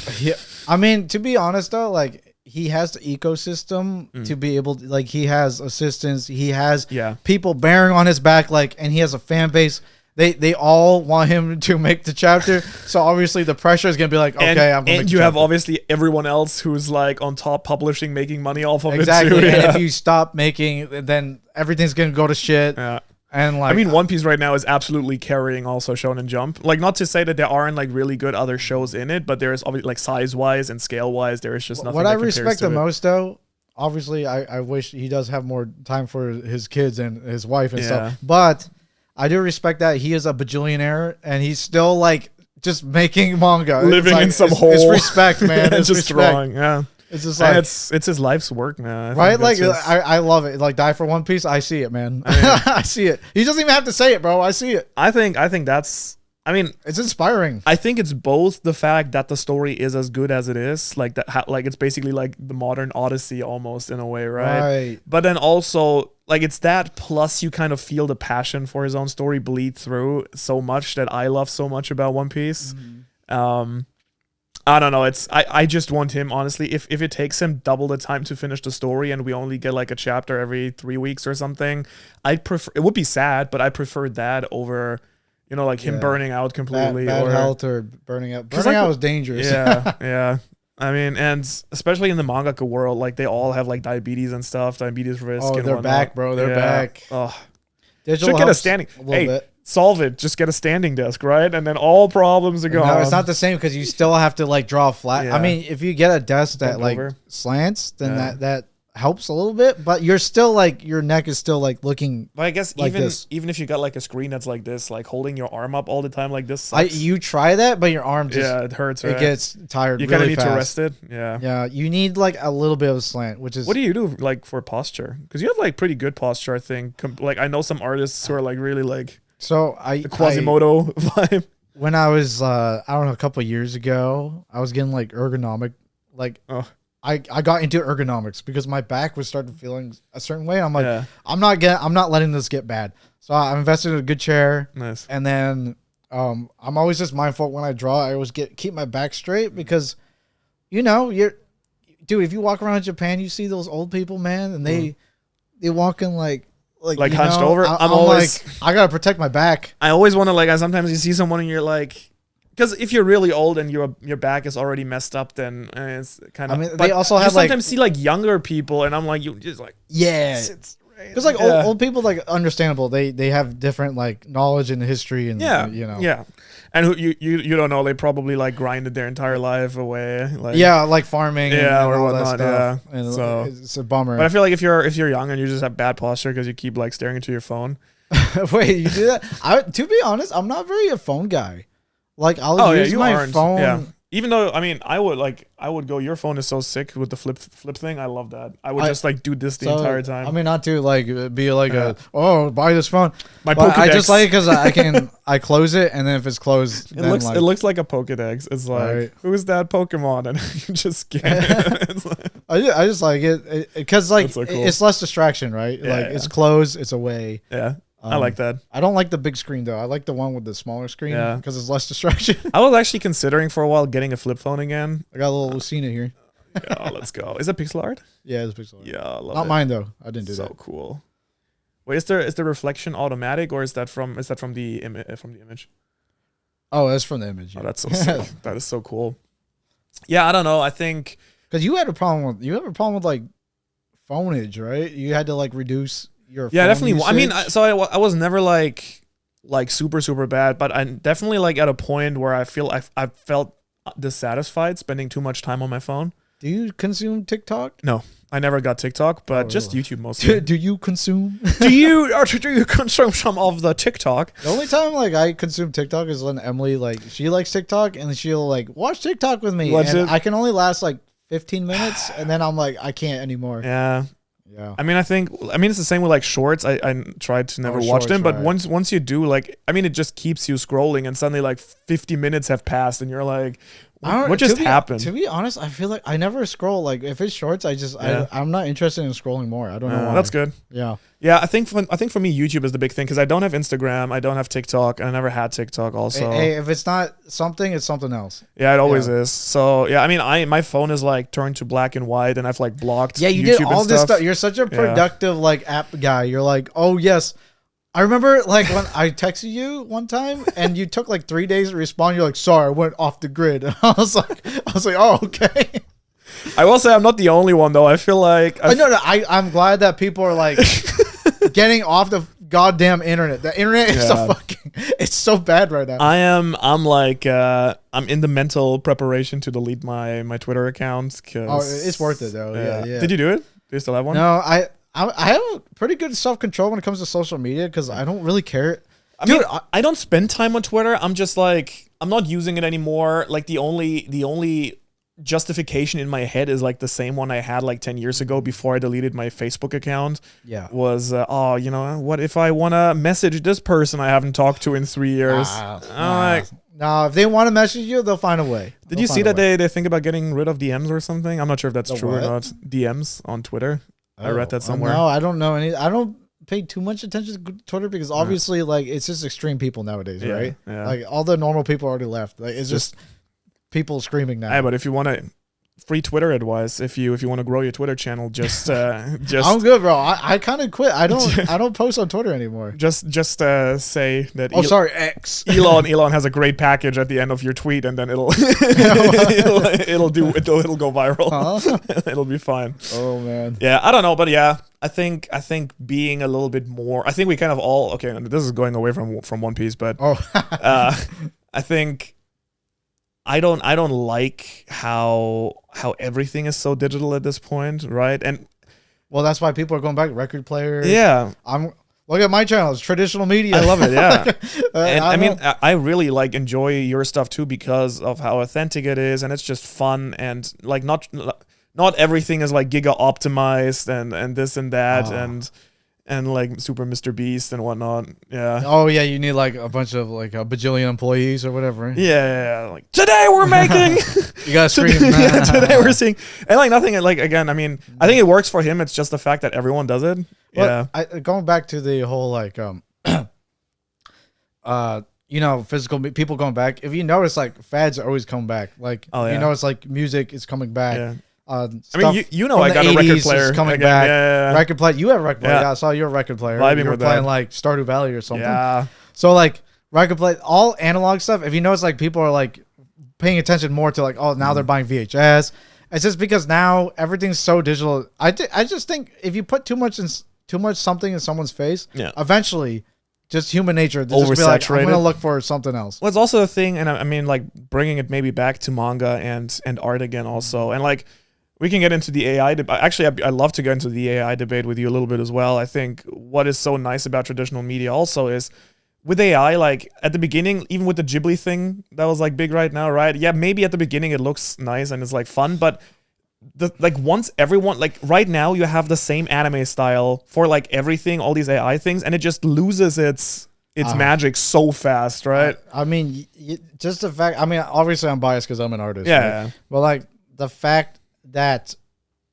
I mean, to be honest though, like he has the ecosystem to be able to, like, he has assistants, he has people bearing on his back, like, and he has a fan base. They all want him to make the chapter, so obviously the pressure is gonna be like, okay, I'm gonna make the have chapter. obviously everyone else who's like on top publishing, making money off of it too. And if you stop making, then everything's gonna go to shit. Yeah. And like, I mean, One Piece right now is absolutely carrying also Shonen Jump. Like, not to say that there aren't like really good other shows in it, but there's obviously like size wise and scale wise, there is just nothing. What I respect the most though, obviously, I wish he does have more time for his kids and his wife and stuff. But I do respect that he is a bajillionaire and he's still like just making manga, living in some hole. It's respect, man. It's just drawing. Yeah. It's just like it's his life's work, man. Right? Like I love it. Like die for One Piece. I see it, man. I, mean, I see it. He doesn't even have to say it, bro. I see it. I think that's. I mean, it's inspiring. I think it's both the fact that the story is as good as it is, like that, like it's basically like the modern Odyssey almost in a way, right? But then also like it's that plus you kind of feel the passion for his own story bleed through so much that I love so much about One Piece. I don't know. I just want him, honestly, if it takes him double the time to finish the story and we only get like a chapter every 3 weeks or something, I'd prefer, it would be sad, but I prefer that over, you know, like him burning out completely. Bad health or burning out. Burning out is dangerous. Yeah. I mean, and especially in the mangaka world, like they all have like diabetes and stuff, diabetes risk. Oh, and they're whatnot. Back, bro. They're back. Oh. Digital should get a standing. Solve it. Just get a standing desk, right? And then all problems are gone. No, it's not the same because you still have to like draw flat. Yeah. I mean, if you get a desk that like slants, then that helps a little bit. But you're still like your neck is still like looking. But I guess like even if you got like a screen that's like this, like holding your arm up all the time like this. Sucks. You try that, but your arm just it hurts. Right? It gets tired. You really kind of need fast. to rest it. Yeah. Yeah. You need like a little bit of a slant, which is. What do you do like for posture? Because you have like pretty good posture, I think. Like I know some artists who are like really like. So the Quasimodo vibe. When I was I don't know, a couple of years ago, I was getting like ergonomic, like I got into ergonomics because my back was starting feeling a certain way. I'm like, I'm not letting this get bad. So I invested in a good chair. Nice. And then I'm always just mindful when I draw. I always keep my back straight because, you know, dude, if you walk around Japan, you see those old people, man, and they walk in like hunched over. I'm always like, I gotta protect my back. I always want to like. Sometimes you see someone and you're like, because if you're really old and your back is already messed up, then it's kind of. I mean, they also have like sometimes see like younger people, and I'm like, you just like because like old people, like understandable. They have different like knowledge and history and you know and who you don't know, they probably like grinded their entire life away, like like farming and or all whatnot, that stuff. And so it's a bummer. But I feel like if you're young and you just have bad posture because you keep like staring into your phone. Wait, you do that? To be honest, I'm not very a phone guy. Like I'll use my phone. Yeah. Even though, I mean, I would go, your phone is so sick with the flip thing. I love that. I would just like do this the entire time. I mean, not to like be like buy this phone. My Pokedex. I just like it because I close it, and then if it's closed, it looks like a Pokedex. It's like, who's that Pokemon? And you just get it. I just like it because like so cool. It's less distraction, right? It's closed, it's away. Yeah. I like that. I don't like the big screen though. I like the one with the smaller screen because it's less distraction. I was actually considering for a while getting a flip phone again. I got a little Lucina here. Yeah, let's go. Is it pixel art? Yeah, it's pixel art. Yeah, I love Not it. mine though. I didn't do that. So cool. Wait, is the reflection automatic or is that from the image? Oh, that's from the image. Yeah. Oh, that's so sick. That is so cool. Yeah, I don't know. I think because you have a problem with like phoneage, right? You had to like reduce. Definitely. Usage. I mean, I was never like super bad, but I'm definitely like at a point where I felt dissatisfied spending too much time on my phone. Do you consume TikTok? No, I never got TikTok, but just YouTube mostly. Do you consume? do you consume some of the TikTok? The only time like I consume TikTok is when Emily like she likes TikTok and she'll like watch TikTok with me, and I can only last like 15 minutes, and then I'm like I can't anymore. Yeah. Yeah. I mean, it's the same with like shorts. I tried to never watch them, but once you do, like, I mean, it just keeps you scrolling, and suddenly like 50 minutes have passed, and you're like, what just happened? To be honest, I feel like I never scroll. Like if it's shorts, I'm not interested in scrolling more. I don't know why. That's good. Yeah. Yeah, I think for me, YouTube is the big thing because I don't have Instagram, I don't have TikTok, and I never had TikTok also. Hey, if it's not something, it's something else. Yeah, it always is. So yeah, I mean, my phone is like turned to black and white, and I've like blocked. Yeah, you YouTube did all this stuff. You're such a productive like app guy. You're like, oh yes. I remember like when I texted you one time and you took like 3 days to respond. You're like, sorry, I went off the grid. And I was like, oh, okay. I will say I'm not the only one though. I feel like I'm glad that people are like getting off the goddamn internet. The internet is it's so bad right now. I'm in the mental preparation to delete my Twitter account. It's worth it though. Yeah. Did you do it? Do you still have one? No, I have pretty good self-control when it comes to social media because I don't really care. I don't spend time on Twitter. I'm just like, I'm not using it anymore. Like the only justification in my head is like the same one I had like 10 years ago before I deleted my Facebook account. Yeah. Was, what if I want to message this person I haven't talked to in 3 years? No, if they want to message you, they'll find a way. Did you see that they think about getting rid of DMs or something? I'm not sure if that's true or not. DMs on Twitter. I read that somewhere. No, I don't know any. I don't pay too much attention to Twitter because obviously, like, it's just extreme people nowadays, right? Yeah. Like, all the normal people already left. Like, it's just people screaming now. Yeah, but if you want to free Twitter advice, if you want to grow your Twitter channel, just I'm good, bro. I kind of quit. I don't post on Twitter anymore. Just say that. X. Elon has a great package at the end of your tweet, and then it'll it'll go viral. It'll be fine. Oh man. Yeah, I don't know, but yeah, I think being a little bit more. I think we kind of all okay. This is going away from One Piece, but I think. I don't like how everything is so digital at this point, right? And well, that's why people are going back to record player. Yeah, look at my channel; it's traditional media. I love it. Yeah, and I really like enjoy your stuff too because of how authentic it is, and it's just fun and like not everything is like giga optimized and this and that and like Super Mr. Beast and whatnot. Yeah. Oh yeah, you need like a bunch of like a bajillion employees or whatever. Yeah. Like today we're making. You gotta scream. Today we're seeing, and like nothing. Like again, I mean, I think it works for him. It's just the fact that everyone does it. Well, going back to the whole like physical people going back. If you notice, like fads are always coming back. Like you notice, like music is coming back. Yeah. I mean, I got a record player coming back. Yeah. Record player, you have a record player. Yeah, I saw your record player. Vibing you were with playing that. Like Stardew Valley or something. Yeah. So like record play, all analog stuff. If you notice, like people are like paying attention more to like, oh, now they're buying VHS. It's just because now everything's so digital. I just think if you put too much something in someone's face, eventually. Just human nature. Just be like, I'm gonna look for something else. Well, it's also a thing, and I mean, like bringing it maybe back to manga and art again, also, and like. We can get into the AI debate. Actually, I'd love to get into the AI debate with you a little bit as well. I think what is so nice about traditional media also is with AI, like at the beginning, even with the Ghibli thing that was like big right now, right? Yeah, maybe at the beginning it looks nice and it's like fun, but once everyone, like right now you have the same anime style for like everything, all these AI things, and it just loses its magic so fast, right? I mean, just the fact, I mean, obviously I'm biased because I'm an artist. Yeah. Right? But like the fact that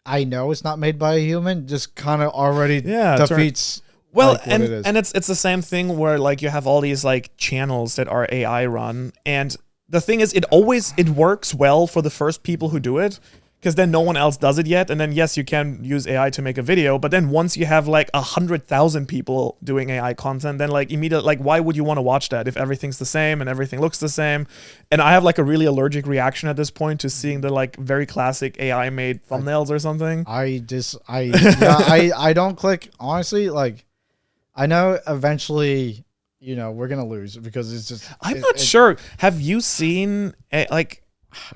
I know it's not made by a human just kind of already defeats. Well, like, and it's the same thing where like you have all these like channels that are AI run, and the thing is, it works well for the first people who do it. Because then no one else does it yet, and then yes, you can use AI to make a video, but then once you have like 100,000 people doing AI content, then like immediately, like why would you want to watch that if everything's the same and everything looks the same? And I have like a really allergic reaction at this point to seeing the like very classic AI made thumbnails or something. I don't click, honestly. Like I know eventually, we're gonna lose because it's just. I'm not sure. Have you seen like?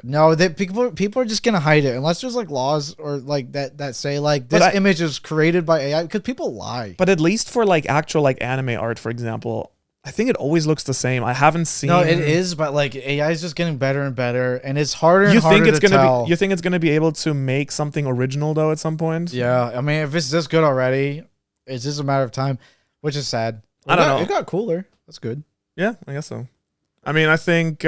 No, that people are just gonna hide it unless there's like laws or like that say like this image is created by AI, because people lie. But at least for like actual like anime art, for example, I think it always looks the same. I haven't seen. No, it is, but like AI is just getting better and better, and it's harder and harder to tell. You think it's gonna be able to make something original though at some point? Yeah, I mean, if it's this good already, it's just a matter of time, which is sad. I don't know. It got cooler. That's good. Yeah, I guess so. I mean, I think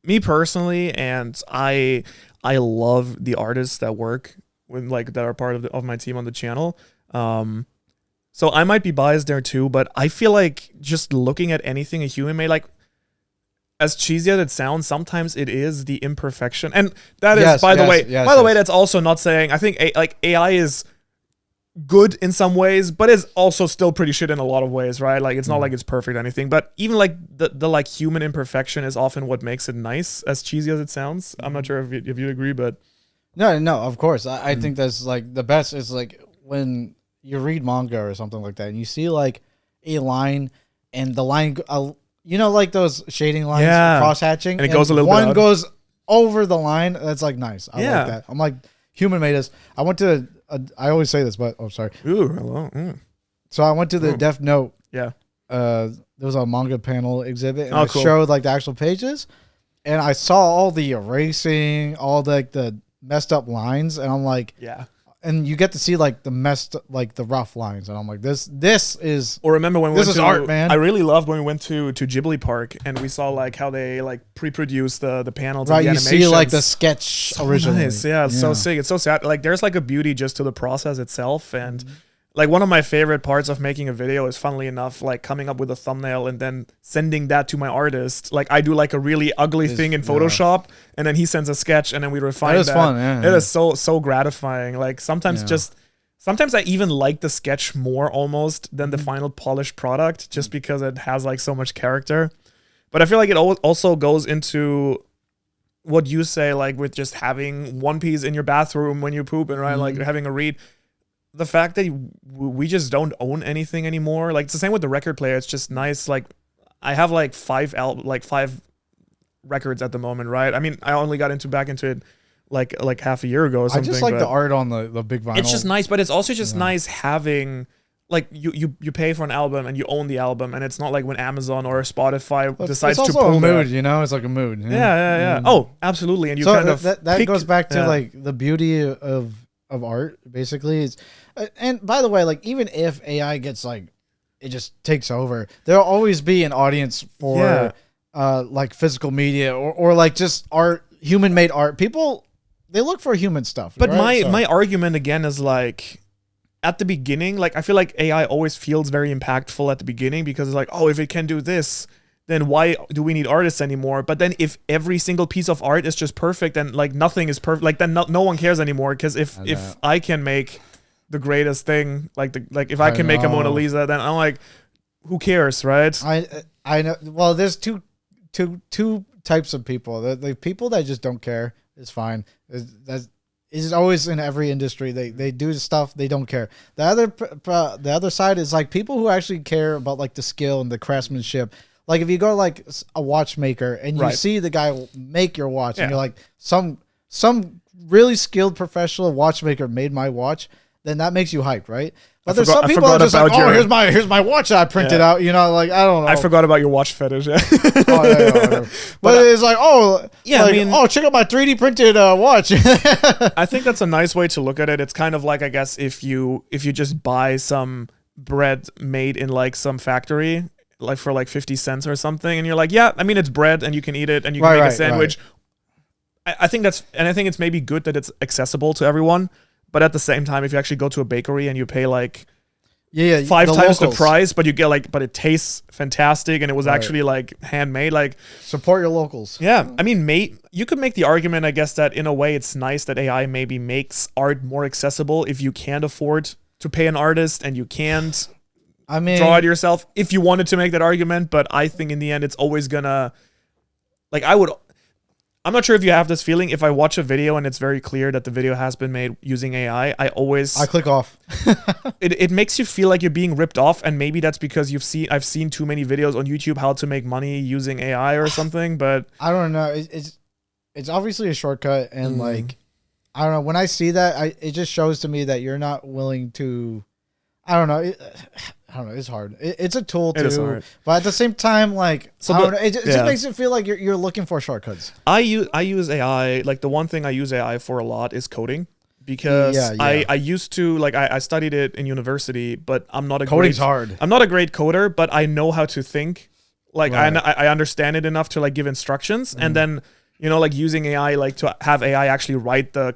me personally, and I love the artists that work with like that are part of my team on the channel. So I might be biased there too, but I feel like just looking at anything a human made, like as cheesy as it sounds, sometimes it is the imperfection, and that is by the way, that's also not saying I think AI is good in some ways, but is also still pretty shit in a lot of ways, right? Like it's not like it's perfect or anything, but even like the like human imperfection is often what makes it nice, as cheesy as it sounds. I'm not sure if you agree, but no, of course. I think that's like the best is like when you read manga or something like that and you see like a line and the line, you know, like those shading lines, cross hatching, and it goes a little one bit goes over the line. That's like nice. I like that. I'm like, human made us. I went to I always say this, but sorry. Ooh, hello. So I went to the Death Note. Yeah. There was a manga panel exhibit, and it showed like the actual pages, and I saw all the erasing, all the messed up lines, and I'm like, yeah. And you get to see like the rough lines, and I'm like, this is. Or remember when this is art, man. I really loved when we went to Ghibli Park and we saw like how they like pre-produced the panels. Right, and the you see like the sketch originally. Nice. Yeah, it's so sick. It's so sad. Like there's like a beauty just to the process itself, and like one of my favorite parts of making a video is, funnily enough, like coming up with a thumbnail and then sending that to my artist. Like I do like a really ugly thing in Photoshop, and then he sends a sketch, and then we refine that. That is fun. Yeah, it is so gratifying. Like sometimes I even like the sketch more almost than the final polished product, just because it has like so much character. But I feel like it also goes into what you say, like with just having One Piece in your bathroom when you poop, and right, like having a read. The fact that we just don't own anything anymore, like it's the same with the record player. It's just nice. Like I have like five records at the moment, right? I mean, I only got back into it like half a year ago or something. I just like the art on the big vinyl. It's just nice, but it's also just nice having like you pay for an album and you own the album, and it's not like when Amazon or Spotify decides to pull it's also a mood, you know? It's like a mood. Yeah. Oh, absolutely. And you so kind of that goes back to like the beauty of art, basically. Is and by the way, like even if AI gets like it just takes over, there'll always be an audience for like physical media or like just art, human made art. People, they look for human stuff. But right? my argument again is like at the beginning, like I feel like AI always feels very impactful at the beginning, because it's like, oh, if it can do this, then why do we need artists anymore? But then if every single piece of art is just perfect and like nothing is perfect, like then no one cares anymore. Because if I can make the greatest thing, like if I can make a Mona Lisa, then I'm like, who cares, right? I know. Well, there's two types of people. The people that just don't care is fine. That is always in every industry. They do stuff, they don't care. The other side is like people who actually care about like the skill and the craftsmanship. Like if you go to like a watchmaker and you see the guy make your watch, and you're like, some really skilled professional watchmaker made my watch, then that makes you hyped, right? But there's some people that are just like, oh, here's my watch that I printed out, you know, like I don't know. I forgot about your watch fetish. Yeah. But it's like, oh, yeah, like, I mean, oh, check out my 3D printed watch. I think that's a nice way to look at it. It's kind of like, I guess, if you just buy some bread made in like some factory, like for like 50 cents or something, and you're like, yeah, I mean, it's bread and you can eat it and you can make a sandwich. I think it's maybe good that it's accessible to everyone. But at the same time, if you actually go to a bakery and you pay like 5 times the price, but you get like, but it tastes fantastic and it was actually like handmade, like support your locals. Yeah. I mean, you could make the argument, I guess, that in a way it's nice that AI maybe makes art more accessible if you can't afford to pay an artist and you can't draw it yourself, if you wanted to make that argument. But I think in the end, it's always gonna, like, I'm not sure if you have this feeling. If I watch a video and it's very clear that the video has been made using AI, I click off. It makes you feel like you're being ripped off, and maybe that's because I've seen too many videos on YouTube how to make money using AI or something. But I don't know. it's obviously a shortcut, and like I don't know. When I see that, it just shows to me that you're not willing to. I don't know. I don't know. It's hard. It's a tool too, but at the same time, like I don't know, it just makes it feel like you're looking for shortcuts. I use AI. Like the one thing I use AI for a lot is coding, because I used to like I studied it in university, but I'm not a coding's hard. I'm not a great coder, but I know how to think. Like I understand it enough to like give instructions, and then like using AI, like to have AI actually write the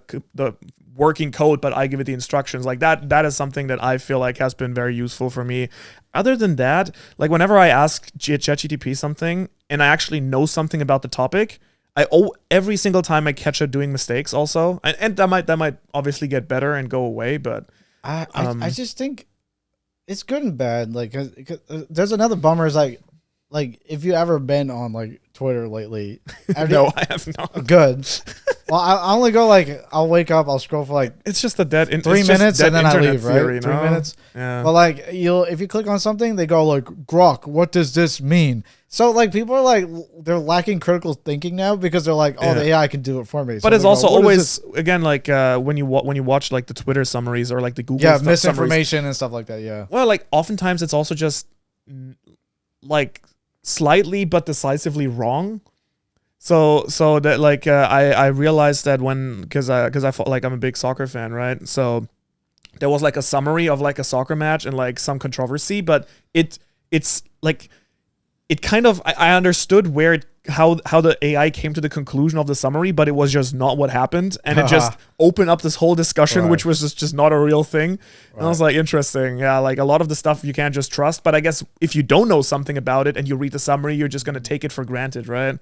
working code, but I give it the instructions. Like that is something that I feel like has been very useful for me. Other than that, like whenever I ask ChatGPT something and I actually know something about the topic, every single time I catch it doing mistakes also, and that might obviously get better and go away, but I just think it's good and bad. Like 'cause there's another bummer is like if you ever been on like Twitter lately. No, I have not. Good. Well, I only go like I'll wake up, I'll scroll for like it's just the dead 3 minutes and then I leave, right? Theory, 3 minutes. Yeah. But like if you click on something, they go like, Grok, what does this mean? So like people are like they're lacking critical thinking now because they're like, oh, the AI can do it for me. So but it's also always again like when you watch like the Twitter summaries or like the Google misinformation and stuff like that. Yeah. Well, like oftentimes it's also just like slightly but decisively wrong. So that like I realized that because I like I'm a big soccer fan, right? So there was like a summary of like a soccer match and like some controversy, but it's like it kind of I understood how the AI came to the conclusion of the summary, but it was just not what happened, and it just opened up this whole discussion, which was just not a real thing. And I was like, interesting, yeah. Like a lot of the stuff you can't just trust, but I guess if you don't know something about it and you read the summary, you're just gonna take it for granted, right?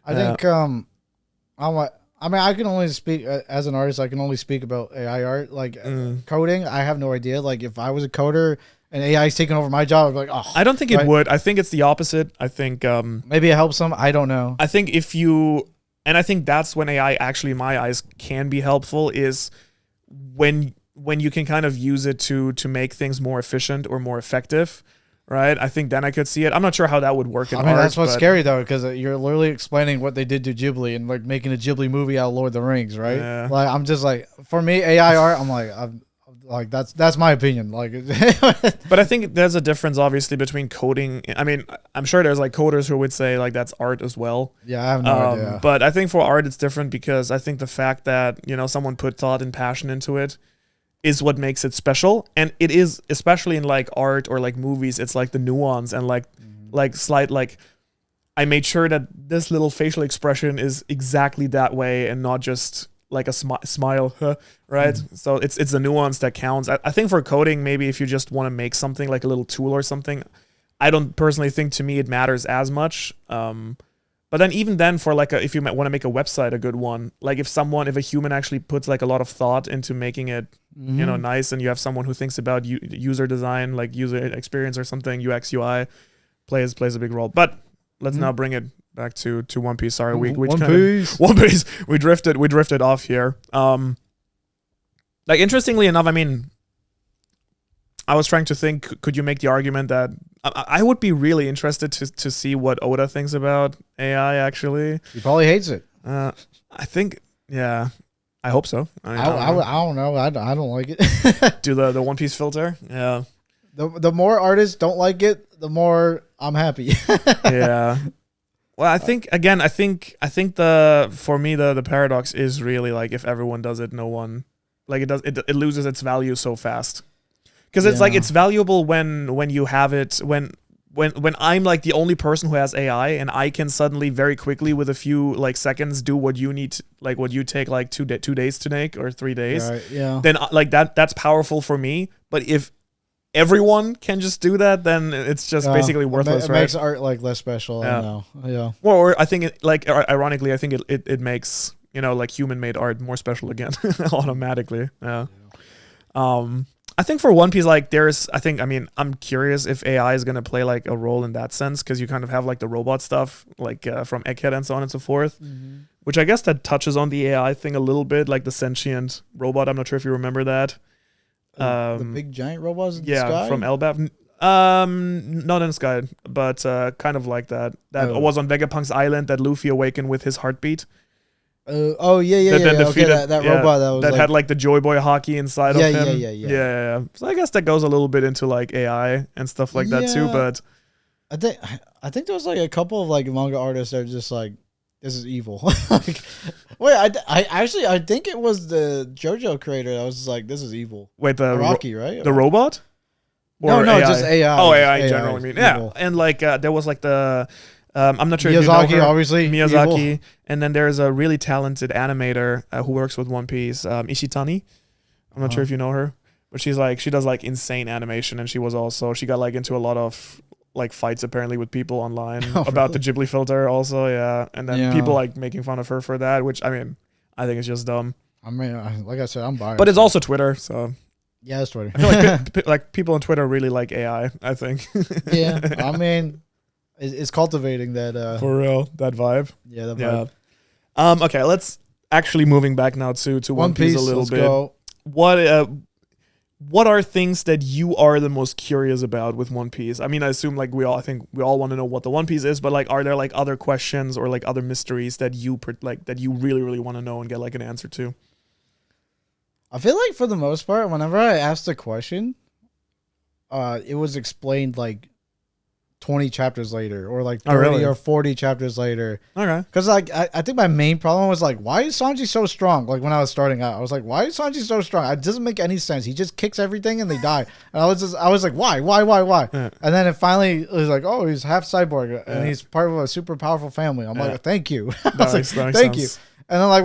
I think I mean I can only speak as an artist. I can only speak about AI art, like coding. I have no idea. Like if I was a coder and AI is taking over my job, I'd be like, oh. I don't think it would. I think it's the opposite. I think maybe it helps them. I don't know. I think I think that's when AI actually, in my eyes, can be helpful is when you can kind of use it to make things more efficient or more effective. Right, I think then I could see it. I'm not sure how that would work in art. That's what's scary though, because you're literally explaining what they did to Ghibli and like making a Ghibli movie out of Lord of the Rings, right? Yeah. Like I'm just like, for me, AI art, I'm like that's my opinion. Like, but I think there's a difference, obviously, between coding. I mean, I'm sure there's like coders who would say like that's art as well. Yeah, I have no idea. But I think for art, it's different because I think the fact that someone put thought and passion into it is what makes it special. And it is, especially in like art or like movies, it's like the nuance and like slight, like I made sure that this little facial expression is exactly that way and not just like a smile, right? So it's the nuance that counts. I think for coding, maybe if you just want to make something like a little tool or something, I don't personally think, to me, it matters as much. But then even then, for like if you want to make a website, a good one, like if a human actually puts like a lot of thought into making it, nice, and you have someone who thinks about user design, like user experience or something, UX, UI, plays a big role. But let's now bring it back to One Piece. Sorry, we One Piece. We drifted off here. Like interestingly enough, I mean, I was trying to think, could you make the argument that I would be really interested to see what Oda thinks about AI, actually. He probably hates it. I think, yeah. I hope so. I don't know. I don't like it. Do the One Piece filter? Yeah. The more artists don't like it, the more I'm happy. Yeah. Well, I think for me the paradox is really like if everyone does it, no one, like it loses its value so fast. Because it's like it's valuable when you have it, when I'm like the only person who has AI and I can suddenly very quickly with a few like seconds do what you need, like what you take like 2 days to make or 3 days. Right, yeah. Then like that's powerful for me. But if everyone can just do that, then it's just basically worthless, right? It makes art like less special. Yeah. I know. Yeah. Well, or I think it, like ironically, I think it makes like human made art more special again automatically. Yeah. I think for One Piece, like I'm curious if AI is going to play like a role in that sense, because you kind of have like the robot stuff, like from Egghead and so on and so forth, which I guess that touches on the AI thing a little bit, like the sentient robot. I'm not sure if you remember that. The big giant robots in the sky? Yeah, from Elbaf. Not in the sky, but kind of like that. That was on Vegapunk's island that Luffy awakened with his heartbeat. Oh yeah, yeah, That then yeah. Okay, defeated that robot that was that like, had like the Joy Boy hockey inside Yeah, of yeah, him. yeah, yeah. Yeah. So I guess that goes a little bit into like AI and stuff like that too. Yeah. But I think there was like a couple of like manga artists that are just like, this is evil. Like, wait, I actually I think it was the JoJo creator that was just like, this is evil. wait, Rocky, right? the robot? No, Or no, AI? just AI. Oh, Just AI in general. I mean, yeah, evil. and like there was like the I'm not sure if Miyazaki, you know her. obviously. Miyazaki, Evil. and then there's a really talented animator who works with One Piece, Ishitani. I'm not sure if you know her, but she does like insane animation, and she got like into a lot of like fights apparently with people online about the Ghibli filter also, yeah, and then people like making fun of her for that, which I mean, I think it's just dumb. I mean, like I said, I'm biased. But it's also Twitter, so yeah, it's Twitter. I feel like like people on Twitter really like AI. I think. Yeah, I mean, it's cultivating that. For real, that vibe. Yeah, that vibe. Yeah. Okay, let's actually moving back now to One Piece a little bit. Go. What are things that you are the most curious about with One Piece? I mean, I assume like I think we all want to know what the One Piece is, but like, are there like other questions or like other mysteries that you really really want to know and get like an answer to? I feel like for the most part, whenever I asked a question, it was explained like 20 chapters later, or like 30 or 40 chapters later. Okay. Because like I think my main problem was like, why is Sanji so strong? Like when I was starting out, I was like, why is Sanji so strong? It doesn't make any sense. He just kicks everything and they die. And I was like, why? Yeah. And then it finally was like, oh, he's half cyborg and he's part of a super powerful family. I'm like, thank you. I was like, thank you. And then like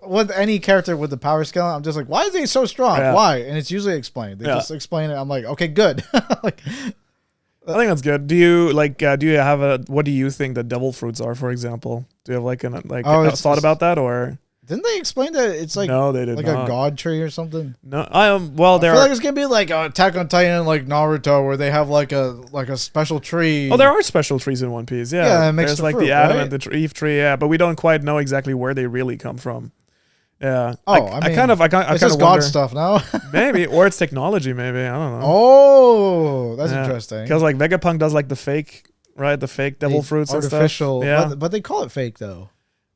with any character with the power scale, I'm just like, why is he so strong? Yeah. Why? And it's usually explained. They just explain it. I'm like, okay, good. Like, I think that's good. Do you have what do you think the devil fruits are, for example? Do you have like a thought about that, or didn't they explain that it's like, no, they did like not. a god tree or something? No, I feel like it's gonna be like Attack on Titan, like Naruto, where they have like a special tree. Oh, there are special trees in One Piece. Yeah, that makes there's the like fruit, the Adam right? and the Eve tree. Yeah, but we don't quite know exactly where they really come from. Yeah. Oh, I kind of it's just God stuff now. Maybe, or it's technology. Maybe, I don't know. Oh, that's interesting. Because like Vegapunk does like the fake, right? The fake devil fruits artificial, and stuff. Yeah, but they call it fake though.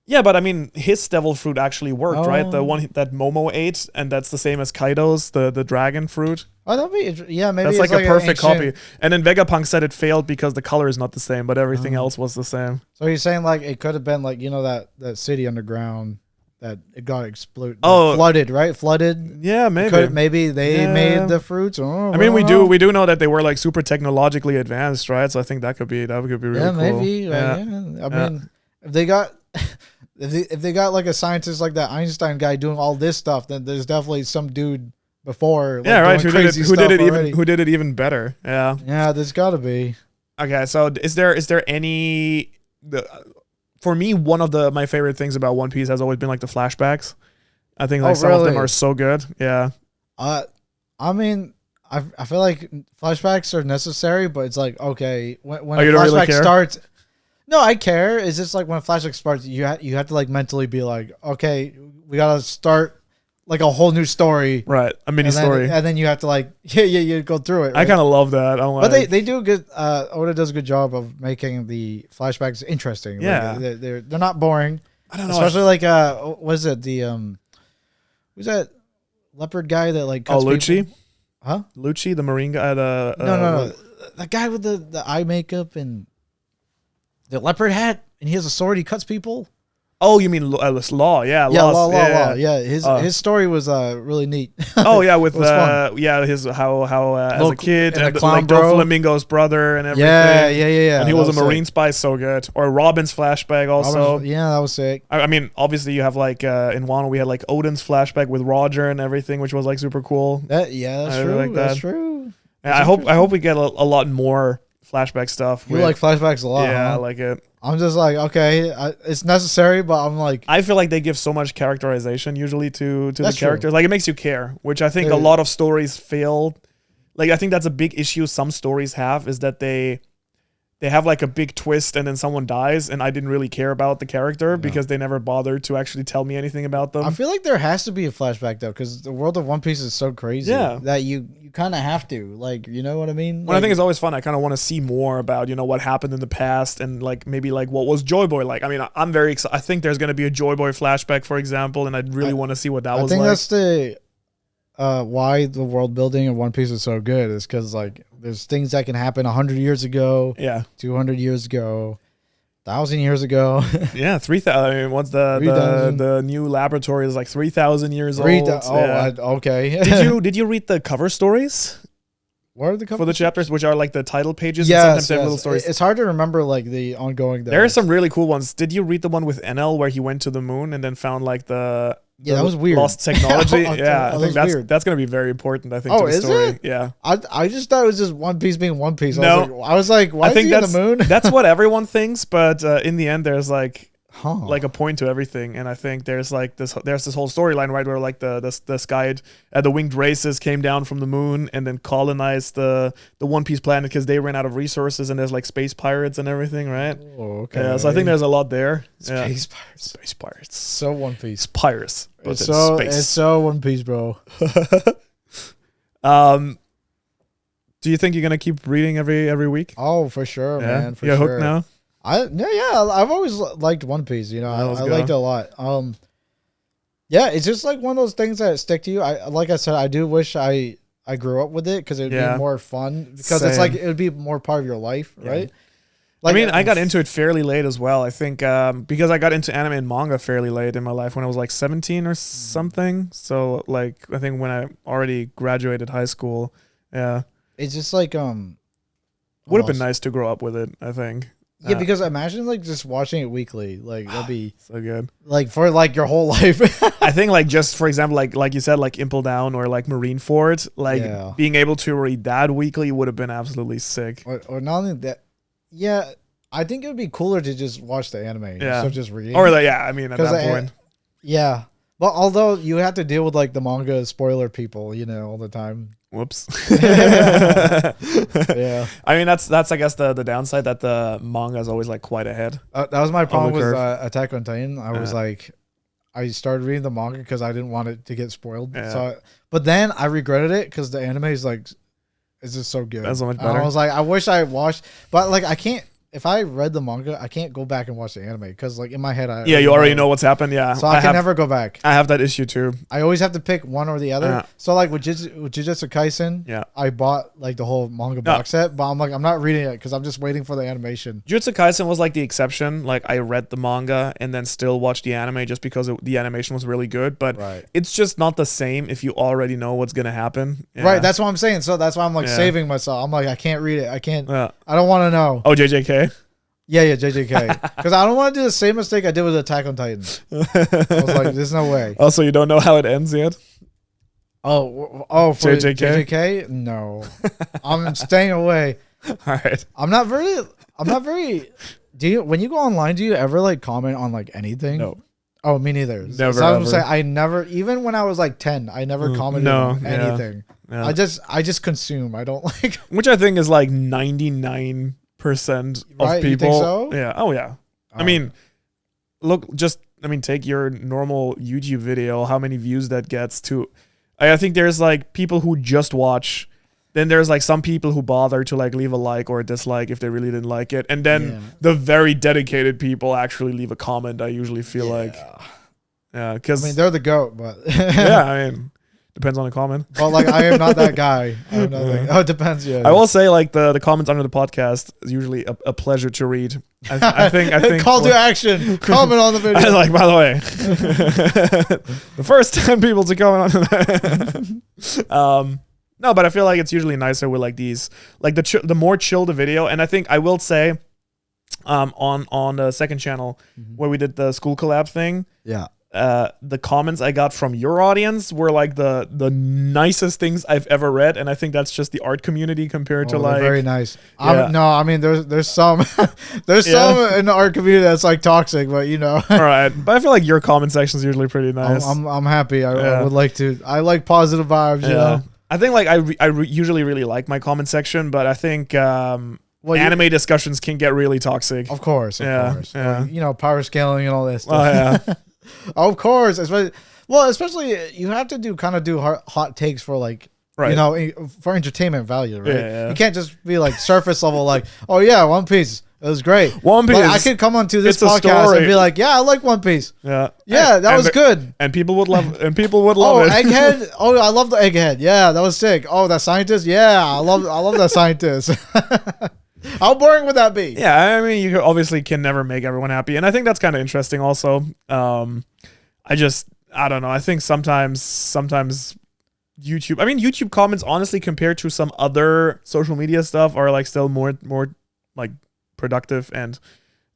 Yeah, but I mean, his devil fruit actually worked, right? The one that Momo ate, and that's the same as Kaido's, the dragon fruit. Oh, that'd be maybe that's it's like a perfect ancient... copy. And then Vegapunk said it failed because the color is not the same, but everything else was the same. So you're saying like it could have been like that city underground that it got exploded, flooded, right? Flooded. Yeah, maybe. Maybe they made the fruits. I mean, we do know that they were like super technologically advanced, right? So I think that could be really cool. Yeah, maybe. I mean, if they got if they got like a scientist like that Einstein guy doing all this stuff, then there's definitely some dude before. Like, yeah, right. Who did it even better? Yeah. Yeah, there's got to be. Okay, so is there any for me, one of my favorite things about One Piece has always been like the flashbacks. I think like some of them are so good. Yeah. I mean, I feel like flashbacks are necessary, but it's like, okay, when a you don't really flashback care? starts. No, I care. It's just like when a flashback starts, you have to like mentally be like, okay, we gotta start like a whole new story, right? A mini story, and then you have to like you go through it. Right? I kind of love that. But they do a good. Oda does a good job of making the flashbacks interesting. Yeah, like, they're not boring. I don't know, especially like what is it who's that leopard guy that like cuts Lucci? People? Huh? Lucci, the marine guy. No, the guy with the eye makeup and the leopard hat, and he has a sword. He cuts people. Oh, you mean Law? Yeah, Law. Yeah, his story was really neat. Oh yeah, with his how as a kid and like Doflamingo's brother and everything. Yeah. And he was a marine spy, so good. Or Robin's flashback also. That was sick. I mean, obviously you have like in Wano we had like Odin's flashback with Roger and everything, which was like super cool. That's true. Like that's true. Yeah, I hope we get a lot more flashback stuff. You like flashbacks a lot? Yeah, huh? I like it. I'm just like, okay, it's necessary, but I'm like, I feel like they give so much characterization usually to the characters. True. Like it makes you care, which I think a lot of stories fail. Like I think that's a big issue some stories have is that they they have like a big twist and then someone dies and I didn't really care about the character because they never bothered to actually tell me anything about them. I feel like there has to be a flashback though, because the world of One Piece is so crazy that you kind of have to, like, you know what I mean? Well, I think it's always fun. I kind of want to see more about, you know, what happened in the past and like maybe like what was Joy Boy like. I mean, I'm very excited. I think there's going to be a Joy Boy flashback, for example, and I'd really want to see what that was like. I think that's the why the world building of One Piece is so good, is because like there's things that can happen 100 years ago, 200 years ago, 1,000 years ago. Yeah, 3,000. I mean, what's the new laboratory is like 3,000 years old. Okay. Did you read the cover stories? What are the for the chapters, which are like the title pages? And sometimes they have little stories. It's hard to remember like the ongoing. There are some really cool ones. Did you read the one with Enel where he went to the moon and then found like the that was weird lost technology? I think that's going to be very important. I think. To the story. Is it? Yeah. I just thought it was just One Piece being One Piece. No, I was like, why is he on the moon? That's what everyone thinks, but in the end, there's like a point to everything, and I think there's this whole storyline, right, where like this guy at the winged races came down from the moon and then colonized the One Piece planet because they ran out of resources, and there's like space pirates and everything, right? Oh, okay. Yeah, so I think there's a lot there. Space pirates. So One Piece. It's pirates. But it's so One Piece, bro. Do you think you're gonna keep reading every week? Oh, for sure, man. For you're sure. hooked now. I've always liked One Piece. You know, I liked it a lot. It's just like one of those things that stick to you. Like I said, I do wish I grew up with it because it would be more fun. Because it's like it would be more part of your life, right? Like, I mean, I got into it fairly late as well. I think because I got into anime and manga fairly late in my life when I was like 17 or something. So like I think when I already graduated high school, it's just like would have been nice to grow up with it. I think. Yeah, because imagine like just watching it weekly, like that'd be so good. Like for like your whole life. I think like just for example, like you said, like Impel Down or like Marineford, like being able to read that weekly would have been absolutely sick. Or not only that, I think it would be cooler to just watch the anime instead of just reading. Or I mean at that point. Yeah. Well, although you have to deal with like the manga spoiler people, you know, all the time. Whoops. Yeah. I mean, that's I guess the downside that the manga is always like quite ahead. That was my problem with Attack on Titan. I was like, I started reading the manga because I didn't want it to get spoiled. Yeah. But then I regretted it because the anime is like, it's just so good. That's so much better. I was like, I wish I watched, but like I can't. If I read the manga, I can't go back and watch the anime because, like, in my head, you already know what's happened. Yeah, so I can never go back. I have that issue too. I always have to pick one or the other. So, like with Jujutsu Kaisen, I bought like the whole manga box set, but I'm like, I'm not reading it because I'm just waiting for the animation. Jujutsu Kaisen was like the exception. Like, I read the manga and then still watched the anime just because the animation was really good. But it's just not the same if you already know what's gonna happen. Yeah. Right, that's what I'm saying. So that's why I'm like saving myself. I'm like, I can't read it. I can't. I don't want to know. Oh, JJK. Yeah, JJK. Because I don't want to do the same mistake I did with Attack on Titan. I was like, there's no way. Also, you don't know how it ends yet? For JJK? No. I'm staying away. All right. I'm not very when you go online, do you ever like comment on like anything? No. Oh, me neither. Never. So I'm saying I never, even when I was like 10, I never commented on anything. Yeah. I just consume. I don't like. Which I think is like 99% of people. You think so? Yeah. Oh yeah. I mean, take your normal YouTube video, how many views that gets to. I think there's like people who just watch. Then there's like some people who bother to like leave a like or a dislike if they really didn't like it. And then the very dedicated people actually leave a comment, I usually feel like. Yeah. Because I mean, they're the GOAT, but. Yeah, I mean. Depends on the comment. But like, I am not that guy. Oh, it depends. Yeah. I will say like the comments under the podcast is usually a pleasure to read. I think call to action. Comment on the video. I like, by the way, the first 10 people to comment on. No, but I feel like it's usually nicer with like these, like the more chill the video. And I think I will say, on the second channel where we did the school collab thing. Yeah. The comments I got from your audience were like the nicest things I've ever read, and I think that's just the art community compared to like very nice. No, I mean there's some there's some in the art community that's like toxic, but you know. All right, but I feel like your comment section is usually pretty nice. I'm happy. I would like to. I like positive vibes. You know. I think like I usually really like my comment section, but I think anime discussions can get really toxic. Of course. Yeah. Like, power scaling and all this stuff. Oh, yeah. Of course. Especially you have to do hot takes for like, right. for entertainment value, right? Yeah. You can't just be like surface level, like, oh yeah, One Piece. It was great. One Piece. Like, I could come onto this podcast and be like, yeah, I like One Piece. Yeah. That was good. And people would love it. Egghead. Oh, I love the Egghead. Yeah, that was sick. Oh, that scientist. Yeah, I love that scientist. How boring would that be? Yeah, I mean, you obviously can never make everyone happy. And I think that's kind of interesting also. I don't know. I think sometimes YouTube comments, honestly, compared to some other social media stuff, are like still more like productive, and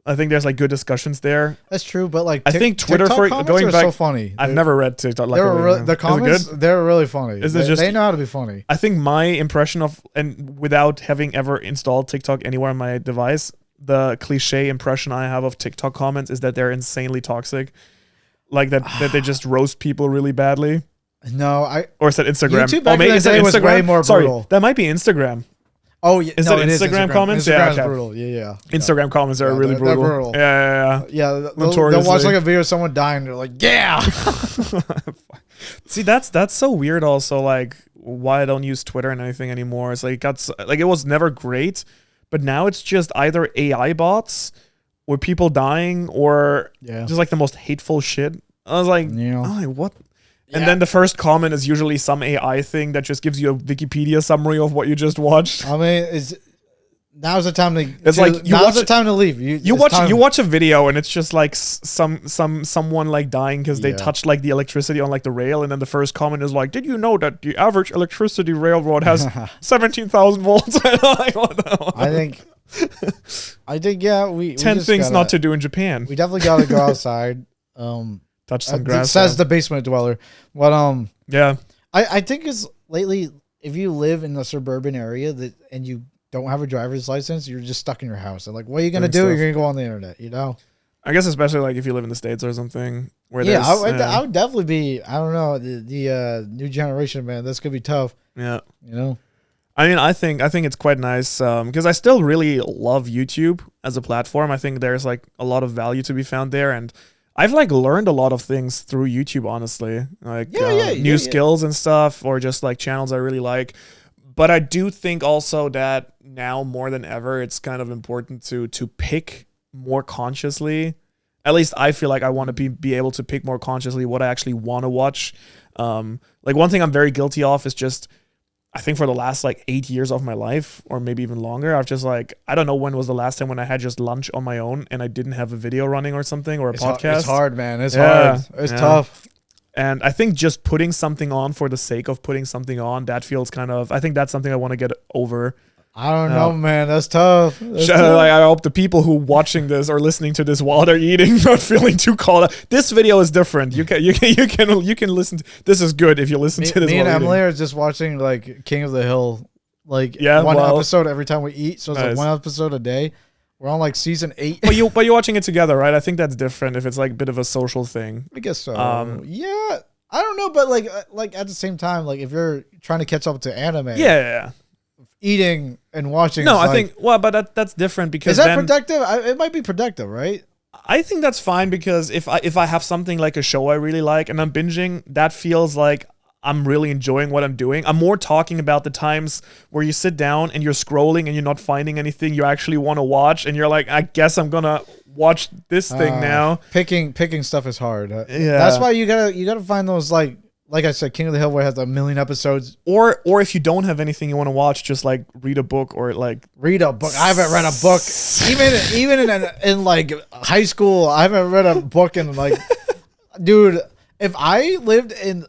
I think there's like good discussions there. That's true, but like I think Twitter TikTok for going back, so funny. I've never read TikTok. The comments, they're really funny. They know how to be funny. I think my impression of, and without having ever installed TikTok anywhere on my device, the cliche impression I have of TikTok comments is that they're insanely toxic, like that they just roast people really badly. No, or is that Instagram? YouTube back in the day was way more brutal. Sorry, that might be Instagram. Oh, yeah. Is that Instagram comments? Instagram's brutal. Yeah. Instagram comments are really brutal. They're brutal. Yeah. They'll watch like a video of someone dying. They're like, yeah. See, that's so weird. Also, like, why I don't use Twitter and anything anymore. It's like it was never great, but now it's just either AI bots or people dying or just like the most hateful shit. I was like, oh, what? And then the first comment is usually some AI thing that just gives you a Wikipedia summary of what you just watched. I mean, now's the time to. It's like now's the time to leave. You watch a video and it's just like someone like dying because they touched like the electricity on like the rail, and then the first comment is like, "Did you know that the average electricity railroad has 17,000 volts?" I think we 10 things not to do in Japan. We definitely got to go outside. Touch some grass. Says the basement dweller. But yeah, I think it's lately, if you live in a suburban area and you don't have a driver's license, you're just stuck in your house. And like, what are you gonna do? You're gonna go on the internet, I guess especially like if you live in the States or something. Where I would definitely be. I don't know, the new generation, man. That's gonna be tough. Yeah, I mean, I think it's quite nice because I still really love YouTube as a platform. I think there's like a lot of value to be found there, and I've like learned a lot of things through YouTube, honestly, like new skills and stuff, or just like channels I really like. But I do think also that now more than ever, it's kind of important to pick more consciously. At least I feel like I want to be able to pick more consciously what I actually want to watch. Like one thing I'm very guilty of is just, I think for the last like 8 years of my life, or maybe even longer, I've just like, I don't know when was the last time when I had just lunch on my own and I didn't have a video running or something, or a podcast. It's hard, man. It's hard. It's tough. And I think just putting something on for the sake of putting something on, that feels kind of, I think that's something I want to get over. I don't know, man. That's tough. Like, I hope the people who watching this or listening to this while they're eating not feeling too called out. This video is different. You can listen. This is good if you listen to this. Me and Emily are just watching like King of the Hill, like one episode every time we eat. So it's like one episode a day. We're on like season 8. But you're watching it together, right? I think that's different if it's like a bit of a social thing. I guess so. Yeah, I don't know, but like at the same time, like if you're trying to catch up to anime, eating and watching. No, I think but that's different because is that productive? It might be productive, right? I think that's fine because if I have something like a show I really like and I'm binging, that feels like I'm really enjoying what I'm doing. I'm more talking about the times where you sit down and you're scrolling and you're not finding anything you actually want to watch, and you're like, I guess I'm gonna watch this thing now. Picking stuff is hard. That's why you gotta find those like I said, King of the Hill, where it has 1 million episodes. Or if you don't have anything you want to watch, just like read a book or like read a book. I haven't read a book even in like high school. I haven't read a book in like, dude. If I lived in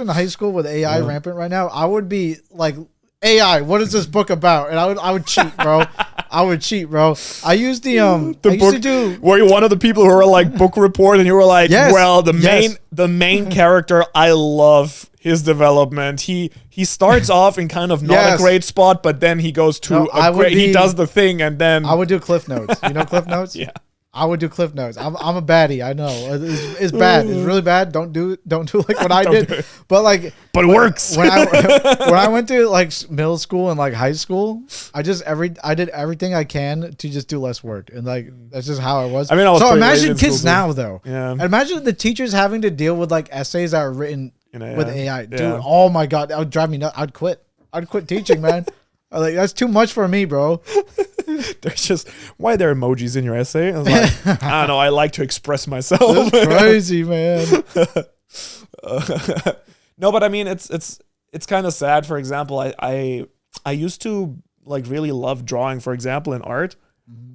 high school with AI rampant right now, I would be like, AI, what is this book about? And I would cheat, bro. I would cheat, bro. I used the book. Were you one of the people who were like book report and you were like, well, the main character, I love his development. He starts off in kind of not a great spot, but then he goes to he does the thing, and then I would do Cliff Notes. You know Cliff Notes? Yeah. I would do Cliff Notes. I'm a baddie. I know it's bad. It's really bad. Don't do like what I did. But like, but it works. When I went to like middle school and like high school, I did everything I can to just do less work, and like that's just how I was. I mean, so imagine kids now though. Yeah. Imagine the teachers having to deal with like essays that are written with AI. Dude, Yeah. oh my god, that would drive me nuts. I'd quit teaching, man. Like that's too much for me, bro. There's just why are there emojis in your essay? I was like, I don't know. I like to express myself. That's crazy, man. No, but I mean, it's kind of sad. For example, I used to like really love drawing, for example, in art.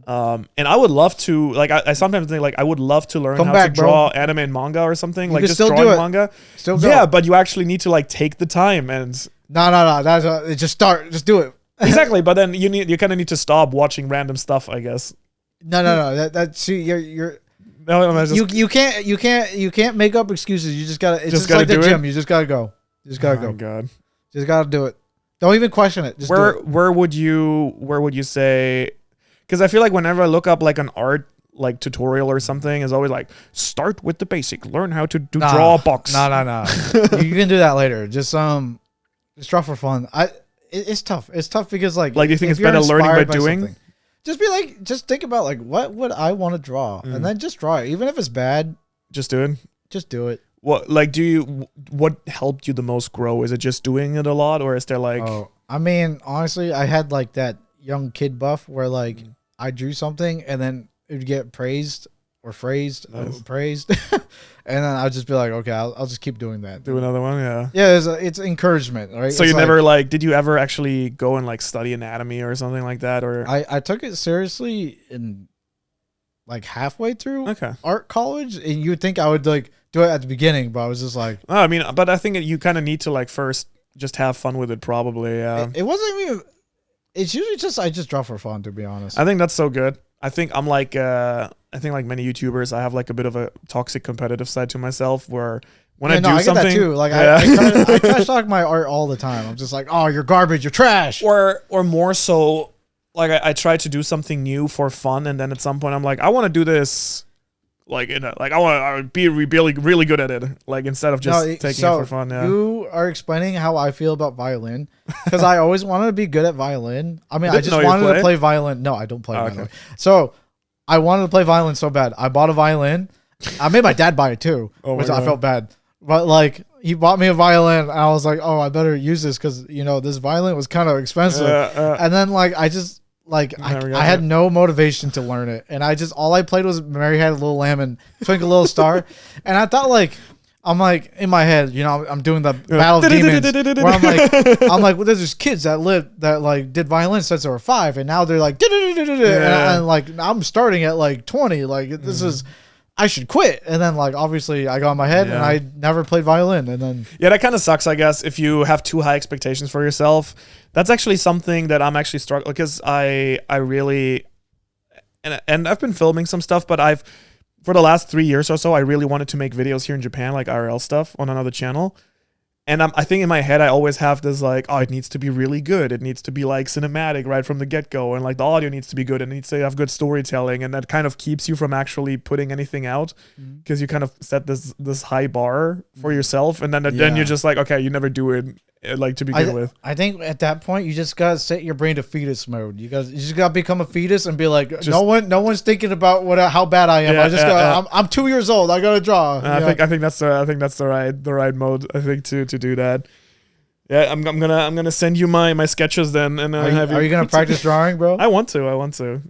And I would love to like I sometimes think like I would love to learn how to draw anime and manga or something, like just drawing manga. Yeah, but you actually need to like take the time and no. That's just do it. Exactly, but then you kind of need to stop watching random stuff, I guess. No. That see you're no, you can't make up excuses. You just gotta. It's just like the gym. You just gotta go. You just gotta go. Oh my God. Just gotta do it. Don't even question it. Just where would you say? Because I feel like whenever I look up like an art like tutorial or something, it's always like start with the basic, learn how to draw a box. No. You can do that later. Just draw for fun. It's tough. It's tough because like you think it's better learning by doing? Just think about like what would I want to draw, and then just draw it. Even if it's bad, just do it. Just do it. What what helped you the most grow? Is it just doing it a lot, or is there like? Oh, I mean, honestly, I had like that young kid buff where like I drew something and then it would get praised or phrased, praised, and then I'd just be like, okay, I'll just keep doing that. Do another one, yeah. Yeah, it's encouragement, right? So you never like, did you ever actually go and like study anatomy or something like that, or? I took it seriously in like halfway through art college, and you would think I would like do it at the beginning, but I was just like, I mean, but I think you kind of need to like first just have fun with it, probably. Yeah. It wasn't even. It's usually just I just draw for fun, to be honest. I think that's so good. I think I'm like I think like many YouTubers, I have like a bit of a toxic competitive side to myself where when I do something, I get that too. Like I trash talk my art all the time. I'm just like, oh, you're garbage, you're trash. Or more so, like I try to do something new for fun, and then at some point I'm like, I want to do this, like I want to be really good at it, like instead of just taking it for fun. Yeah. You are explaining how I feel about violin because I always wanted to be good at violin. I mean, I just wanted to play violin. No, I don't play violin. Okay. So I wanted to play violin so bad. I bought a violin. I made my dad buy it too, which I felt bad. But like he bought me a violin, and I was like, oh, I better use this because this violin was kind of expensive. And then like I just. Like I had no motivation to learn it, and all I played was Mary Had a Little Lamb and Twinkle Little Star, and I thought like I'm like in my head, I'm doing the Battle of Demons, where I'm like, well, there's just kids that like did violin since they were 5, and now they're like, and like I'm starting at like 20, like this is. I should quit. And then like obviously I got in my head and I never played violin, and then that kind of sucks, I guess, if you have too high expectations for yourself. That's actually something that I'm actually struggling because I really and I've been filming some stuff, but for the last 3 years or so I really wanted to make videos here in Japan, like IRL stuff on another channel. And I think in my head, I always have this like, oh, it needs to be really good. It needs to be like cinematic right from the get-go. And like the audio needs to be good. It needs to have good storytelling. And that kind of keeps you from actually putting anything out because you kind of set this high bar for yourself. And then you're just like, okay, you never do it like to begin with. I think at that point, you just got to set your brain to fetus mode. You just got to become a fetus and be like, no one's thinking about how bad I am. I'm 2 years old. I got to draw. I think that's the right mode. I think to do that. Yeah, I'm gonna send you my sketches then, and are you gonna practice drawing, bro? I want to.